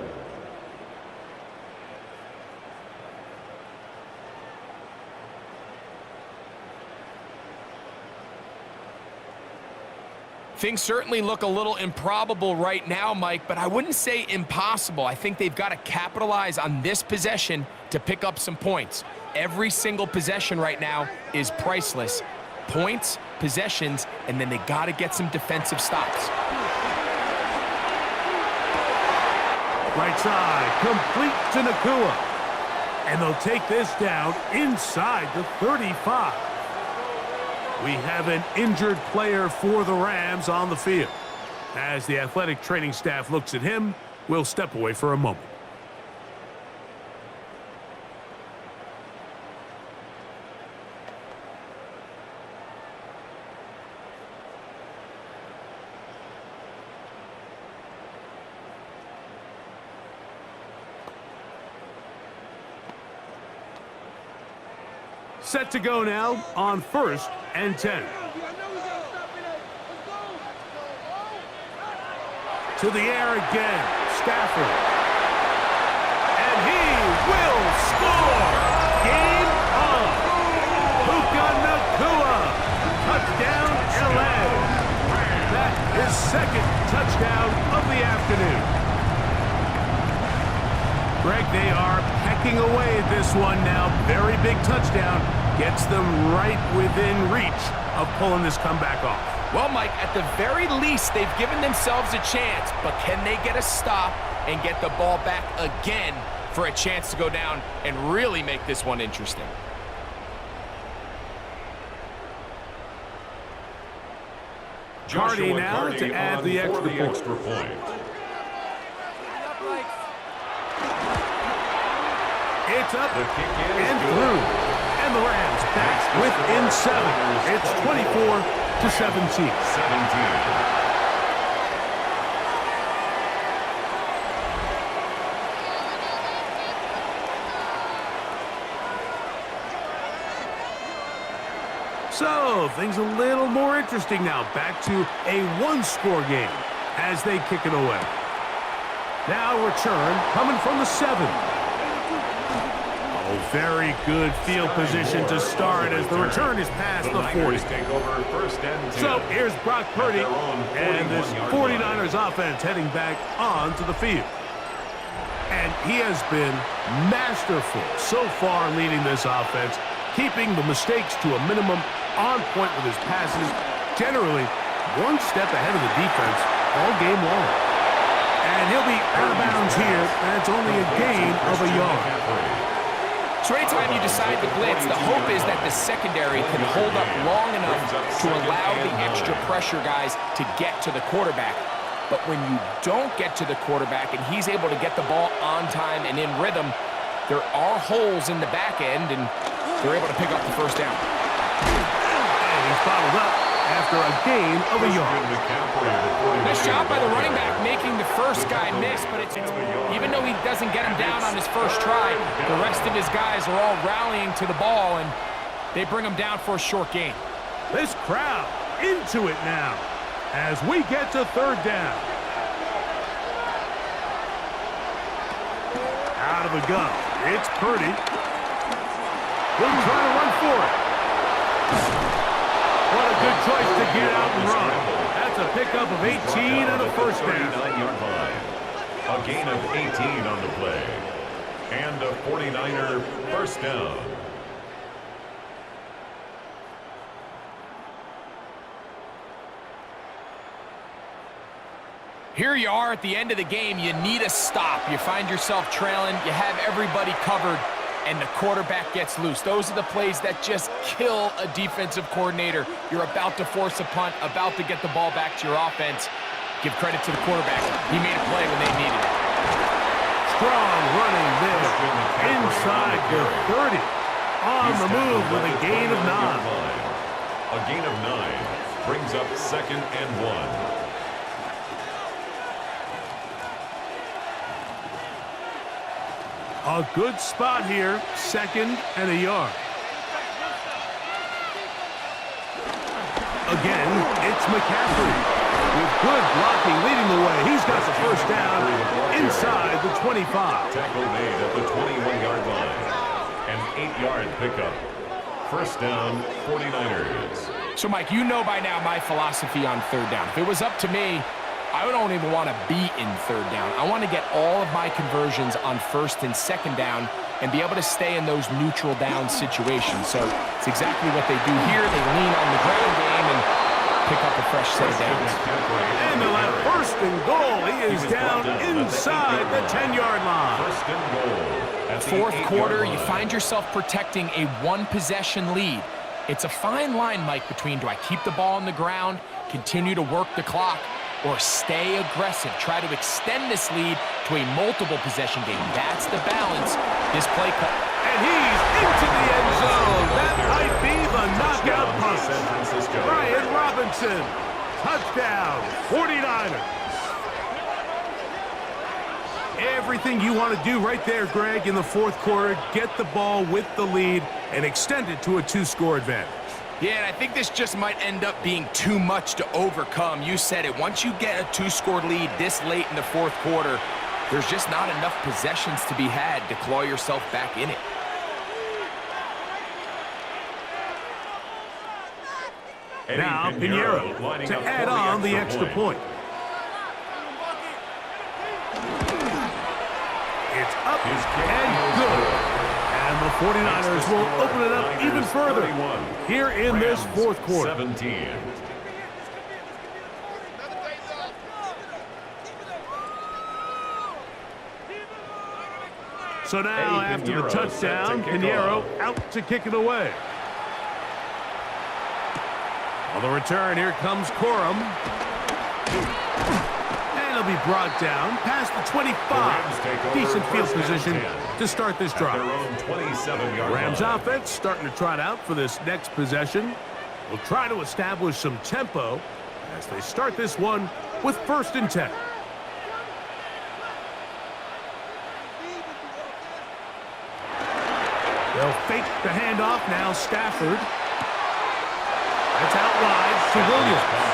[SPEAKER 2] Things certainly look a little improbable right now, Mike, but I wouldn't say impossible. I think they've got to capitalize on this possession to pick up some points. Every single possession right now is priceless. Points, possessions, and then they got to get some defensive stops.
[SPEAKER 1] Right side, complete to Nakua. And they'll take this down inside the 35. We have an injured player for the Rams on the field. As the athletic training staff looks at him, we'll step away for a moment. Set to go now on 1st and 10. To the air again, Stafford. And he will score! Game on! Puka Nakua! Touchdown, LA! That is second touchdown of the afternoon. Greg, they are pecking away at this one now. Very big touchdown. Gets them right within reach of pulling this comeback off.
[SPEAKER 2] Well, Mike, at the very least, they've given themselves a chance, but can they get a stop and get the ball back again for a chance to go down and really make this one interesting?
[SPEAKER 1] Cardi now to add the extra point. It's up and through. And the Rams back within 7. It's 24-17. So, things a little more interesting now. Back to a one-score game as they kick it away. Now return coming from the 7. Oh, very good field position to start as the return is past the 40. So here's Brock Purdy and this 49ers offense heading back onto the field. And he has been masterful so far leading this offense, keeping the mistakes to a minimum, on point with his passes, generally one step ahead of the defense all game long. And he'll be out of bounds here, and it's only a gain of a yard.
[SPEAKER 2] So anytime you decide to blitz, the hope is that the secondary can hold up long enough to allow the extra pressure guys to get to the quarterback. But when you don't get to the quarterback and he's able to get the ball on time and in rhythm, there are holes in the back end, and they're able to pick up the first down.
[SPEAKER 1] And he's followed up after a gain of a yard.
[SPEAKER 2] Nice job by the running back making the first guy miss, but even though he doesn't get him down on his first try, the rest of his guys are all rallying to the ball, and they bring him down for a short gain.
[SPEAKER 1] This crowd into it now as we get to 3rd down. Out of the gun, it's Purdy. He'll try to run for it. What a good choice to get out and run. That's a pickup of 18 and a first down.
[SPEAKER 3] 39-yard line. A gain of 18 on the play. And a 49er first down.
[SPEAKER 2] Here you are at the end of the game. You need a stop. You find yourself trailing. You have everybody covered.
[SPEAKER 4] and the quarterback gets loose. Those are the plays that just kill a defensive coordinator. You're about to force a punt, about to get the ball back to your offense. Give credit to the quarterback. He made a play when they needed it.
[SPEAKER 1] Strong running there. Inside the 30. On the move with a gain of 9.
[SPEAKER 3] A gain of 9 brings up 2nd and 1.
[SPEAKER 1] A good spot here, 2nd and a yard. Again, it's McCaffrey. With good blocking leading the way. He's got the first down inside the 25.
[SPEAKER 3] Tackle made at the 21-yard line. An 8-yard pickup. First down, 49ers.
[SPEAKER 4] So, Mike, you know by now my philosophy on 3rd down. If it was up to me, I don't even want to be in 3rd down. I want to get all of my conversions on 1st and 2nd down and be able to stay in those neutral down situations. So it's exactly what they do here. They lean on the ground game and pick up a fresh set of downs.
[SPEAKER 1] And they'll have 1st and goal. He is down inside the 10-yard line.
[SPEAKER 3] 1st and goal. At the
[SPEAKER 4] 4th quarter,
[SPEAKER 3] 8-yard
[SPEAKER 4] you
[SPEAKER 3] line.
[SPEAKER 4] find yourself protecting a 1-possession lead. It's a fine line, Mike, between do I keep the ball on the ground, continue to work the clock, or stay aggressive, try to extend this lead to a multiple possession game. That's the balance this play call.
[SPEAKER 1] And he's into the end zone. That might be the knockout punch.
[SPEAKER 3] San Francisco.
[SPEAKER 1] Brian Robinson. Touchdown, 49ers. Everything you want to do right there, Greg, in the 4th quarter, get the ball with the lead and extend it to a 2-score advantage.
[SPEAKER 4] Yeah, and I think this just might end up being too much to overcome. You said it. Once you get a 2-score lead this late in the 4th quarter, there's just not enough possessions to be had to claw yourself back in it.
[SPEAKER 1] Now, Pinheiro to add on the extra point. It's up and good. And the 49ers will open it up even further here in this 4th quarter.
[SPEAKER 3] 17.
[SPEAKER 1] So now, after the touchdown, Pinheiro out to kick it away. On the return, here comes Corum. And he'll be brought down past the 25. Decent field position to start this drive. Rams offense starting to trot out for this next possession. Will try to establish some tempo as they start this one with 1st and 10. They'll fake the handoff now. Stafford. That's out wide to Williams.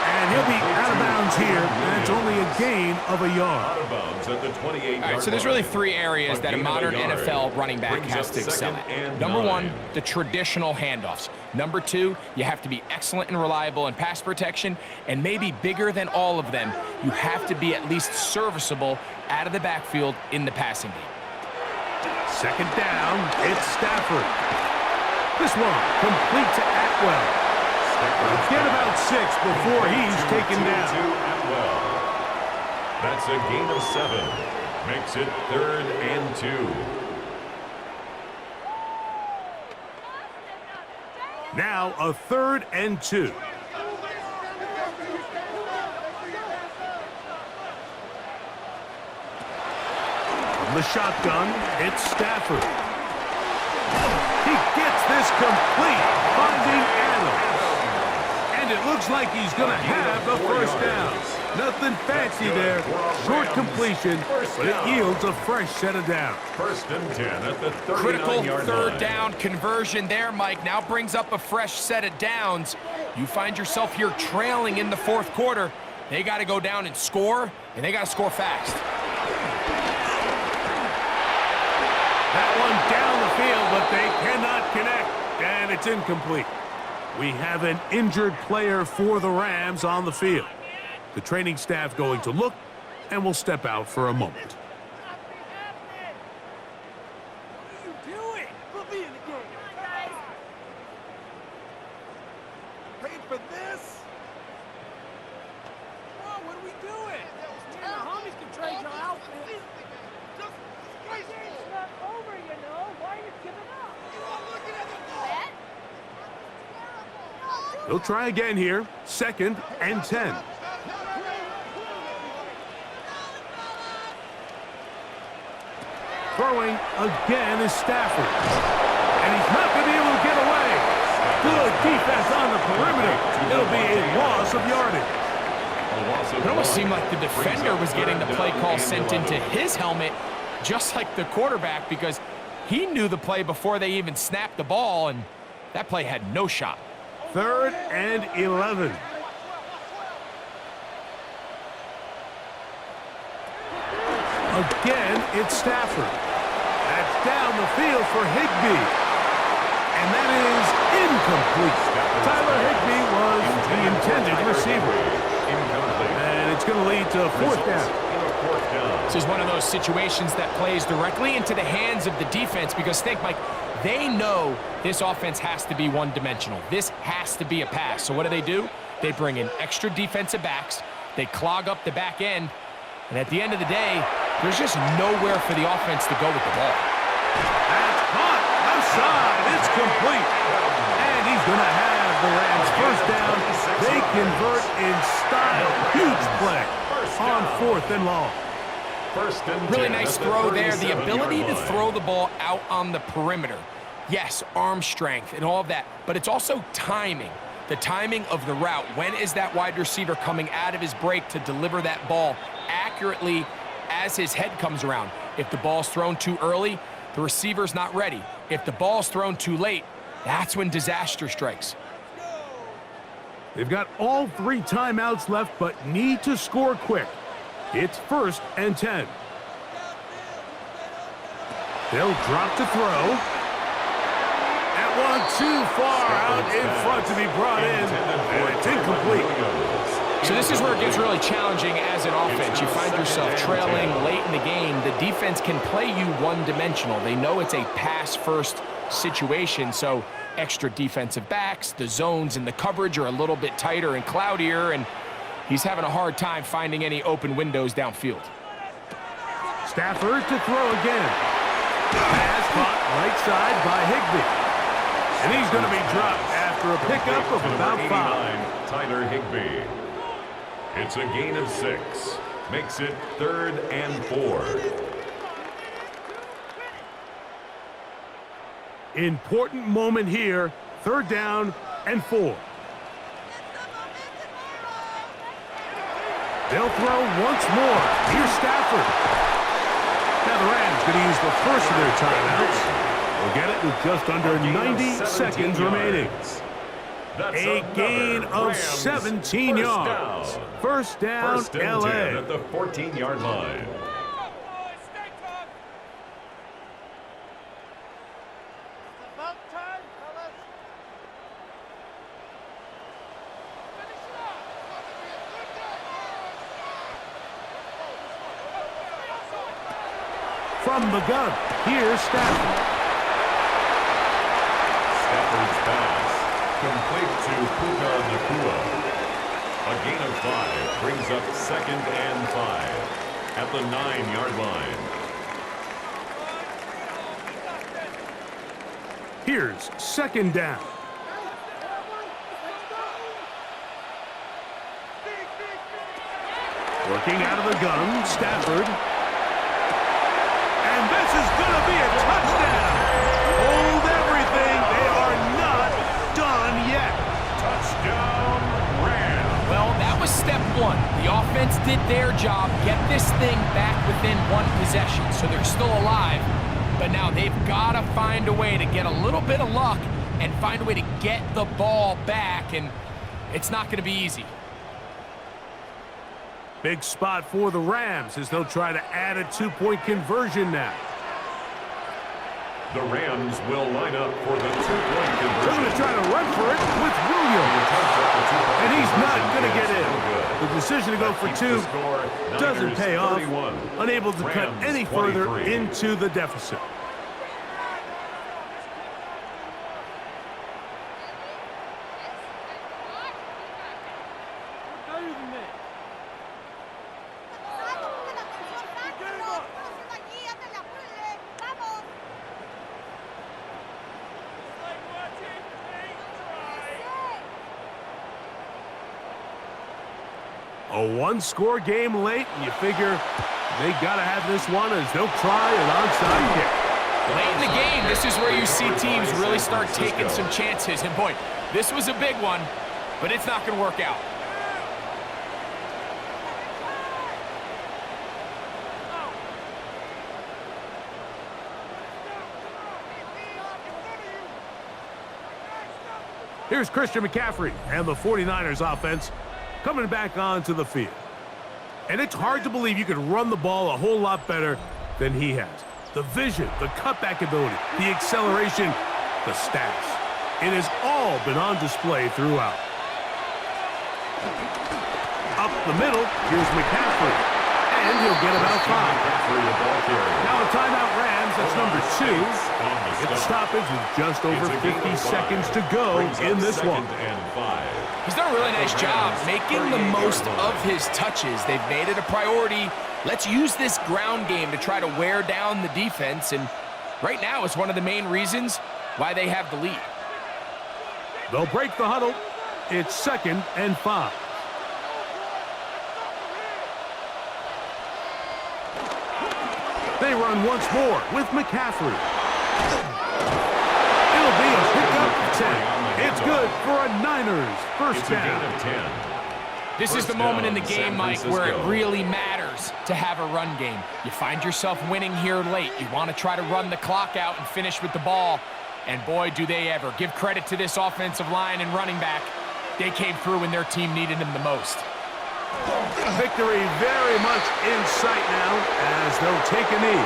[SPEAKER 1] And he'll be out of bounds here. And it's only a gain of a yard.
[SPEAKER 3] Out of bounds at the 28-yard
[SPEAKER 4] All right, so there's really 3 areas that a modern NFL running back has to excel at. Number 1, the traditional handoffs. Number 2, you have to be excellent and reliable in pass protection. And maybe bigger than all of them, you have to be at least serviceable out of the backfield in the passing game.
[SPEAKER 1] 2nd down, it's Stafford. This one complete to Atwell. Get about 6 before he's taken down.
[SPEAKER 3] That's a gain of 7. Makes it 3rd and 2.
[SPEAKER 1] Now a 3rd and 2. From the shotgun, it's Stafford. He gets this complete, finding Adams. And it looks like he's going to have the 1st down. Nothing fancy there. Short completion, but it yields a fresh set of downs.
[SPEAKER 3] 1st and 10 at the 39-yard line.
[SPEAKER 4] Critical 3rd down conversion there, Mike. Now brings up a fresh set of downs. You find yourself here trailing in the 4th quarter. They got to go down and score, and they got to score fast.
[SPEAKER 1] That one down the field, but they cannot connect, and it's incomplete. We have an injured player for the Rams on the field. The training staff going to look, and will step out for a moment.
[SPEAKER 6] What are you doing? We'll be in the game. Paid for this? Whoa, what are we doing? Me and the homies can trade your outfit.
[SPEAKER 5] It's not over, you know. Why
[SPEAKER 1] He'll try again here. 2nd and 10. Throwing again is Stafford. And he's not going to be able to get away. Good defense on the perimeter. It'll be a loss of yardage.
[SPEAKER 4] It almost seemed like the defender was getting the play call sent into his helmet, just like the quarterback, because he knew the play before they even snapped the ball, and that play had no shot.
[SPEAKER 1] 3rd and 11. Again, it's Stafford. That's down the field for Higbee. And that is incomplete. Tyler Higbee was the intended receiver. And it's going to lead to 4th down.
[SPEAKER 4] This is one of those situations that plays directly into the hands of the defense, because think, Mike, they know this offense has to be one-dimensional. This has to be a pass. So what do? They bring in extra defensive backs. They clog up the back end. And at the end of the day, there's just nowhere for the offense to go with the ball.
[SPEAKER 1] That's caught outside. It's complete. And he's going to have the Rams 1st down. They convert in style. Huge play on 4th and long.
[SPEAKER 4] Really nice throw there. The ability to throw the ball out on the perimeter. Yes, arm strength and all of that, but it's also timing. The timing of the route. When is that wide receiver coming out of his break to deliver that ball accurately as his head comes around? If the ball's thrown too early, the receiver's not ready. If the ball's thrown too late, that's when disaster strikes.
[SPEAKER 1] They've got all 3 timeouts left, but need to score quick. It's 1st and 10. They'll drop to throw. That one too far out in front to be brought in, and it's incomplete.
[SPEAKER 4] So this is where it gets really challenging as an offense. You find yourself trailing late in the game. The defense can play you one-dimensional. They know it's a pass-first situation, so extra defensive backs, the zones and the coverage are a little bit tighter and cloudier, and he's having a hard time finding any open windows downfield.
[SPEAKER 1] Stafford to throw again. Pass caught right side by Higbee. And he's going to be dropped after a pickup of about 5.
[SPEAKER 3] Tyler Higbee. It's a gain of 6. Makes it 3rd and 4.
[SPEAKER 1] Important moment here. 3rd down and 4. They'll throw once more. Here's Stafford. Now the Rams going to use the first of their timeouts. We'll get it with just under 90 seconds remaining. A gain of 17 yards. 1st down,
[SPEAKER 3] First and
[SPEAKER 1] LA.
[SPEAKER 3] 10 at the 14-yard line.
[SPEAKER 6] About time, fellas. Finish it up.
[SPEAKER 1] From the gun, here's Stafford.
[SPEAKER 3] Stafford's pass complete to Puka Nacua. A gain of 5 brings up 2nd and 5 at the 9-yard line.
[SPEAKER 1] Here's 2nd down. Working out of the gun, Stafford. And this is going to be a touchdown. Hold everything. They are not done yet.
[SPEAKER 3] Touchdown, Rams.
[SPEAKER 4] Well, that was step 1. The offense did their job, get this thing back within 1 possession, so they're still alive. But now they've got to find a way to get a little bit of luck and find a way to get the ball back, and it's not going to be easy.
[SPEAKER 1] Big spot for the Rams as they'll try to add a 2-point conversion now.
[SPEAKER 3] The Rams will line up for the 2-point
[SPEAKER 1] They're
[SPEAKER 3] conversion.
[SPEAKER 1] going to try to run for it with Williams. And he's not going to get in. The decision to go for 2 doesn't pay off. Unable to cut any further into the deficit.
[SPEAKER 6] Better than that. Like watching paint dry.
[SPEAKER 1] A one-score game late, and you figure they got to have this one as they'll try an onside kick.
[SPEAKER 4] Late in the game, this is where you see teams really start taking some chances. And boy, this was a big one, but it's not going to work out.
[SPEAKER 1] Here's Christian McCaffrey and the 49ers offense coming back onto the field. And it's hard to believe you could run the ball a whole lot better than he has. The vision, the cutback ability, the acceleration, the stats. It has all been on display throughout. Up the middle, here's McCaffrey. And he'll get about 5. Now a timeout Rams, that's number 2. Get the stoppage with just over 50 seconds to go in this one.
[SPEAKER 4] He's done a really nice job making the most of his touches. They've made it a priority. Let's use this ground game to try to wear down the defense, and right now it's one of the main reasons why they have the lead.
[SPEAKER 1] They'll break the huddle. It's 2nd and 5. They run once more with McCaffrey. It'll be a pickup of 10. It's good for a Niners first down.
[SPEAKER 4] This is the moment in the game, Mike, where it really matters to have a run game. You find yourself winning here late. You want to try to run the clock out and finish with the ball. And boy, do they ever. Give credit to this offensive line and running back. They came through when their team needed them the most.
[SPEAKER 1] Victory very much in sight now as they'll take a knee.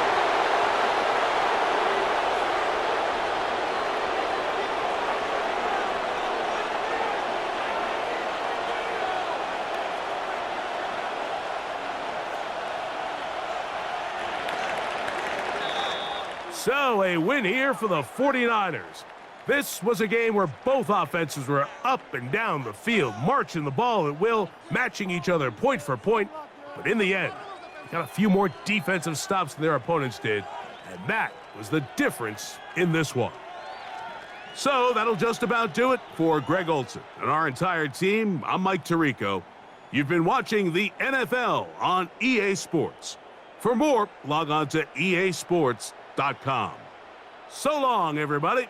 [SPEAKER 1] So a win here for the 49ers. This was a game where both offenses were up and down the field, marching the ball at will, matching each other point for point. But in the end, they got a few more defensive stops than their opponents did, and that was the difference in this one. So that'll just about do it for Greg Olson and our entire team. I'm Mike Tirico. You've been watching the NFL on EA Sports. For more, log on to easports.com. So long, everybody.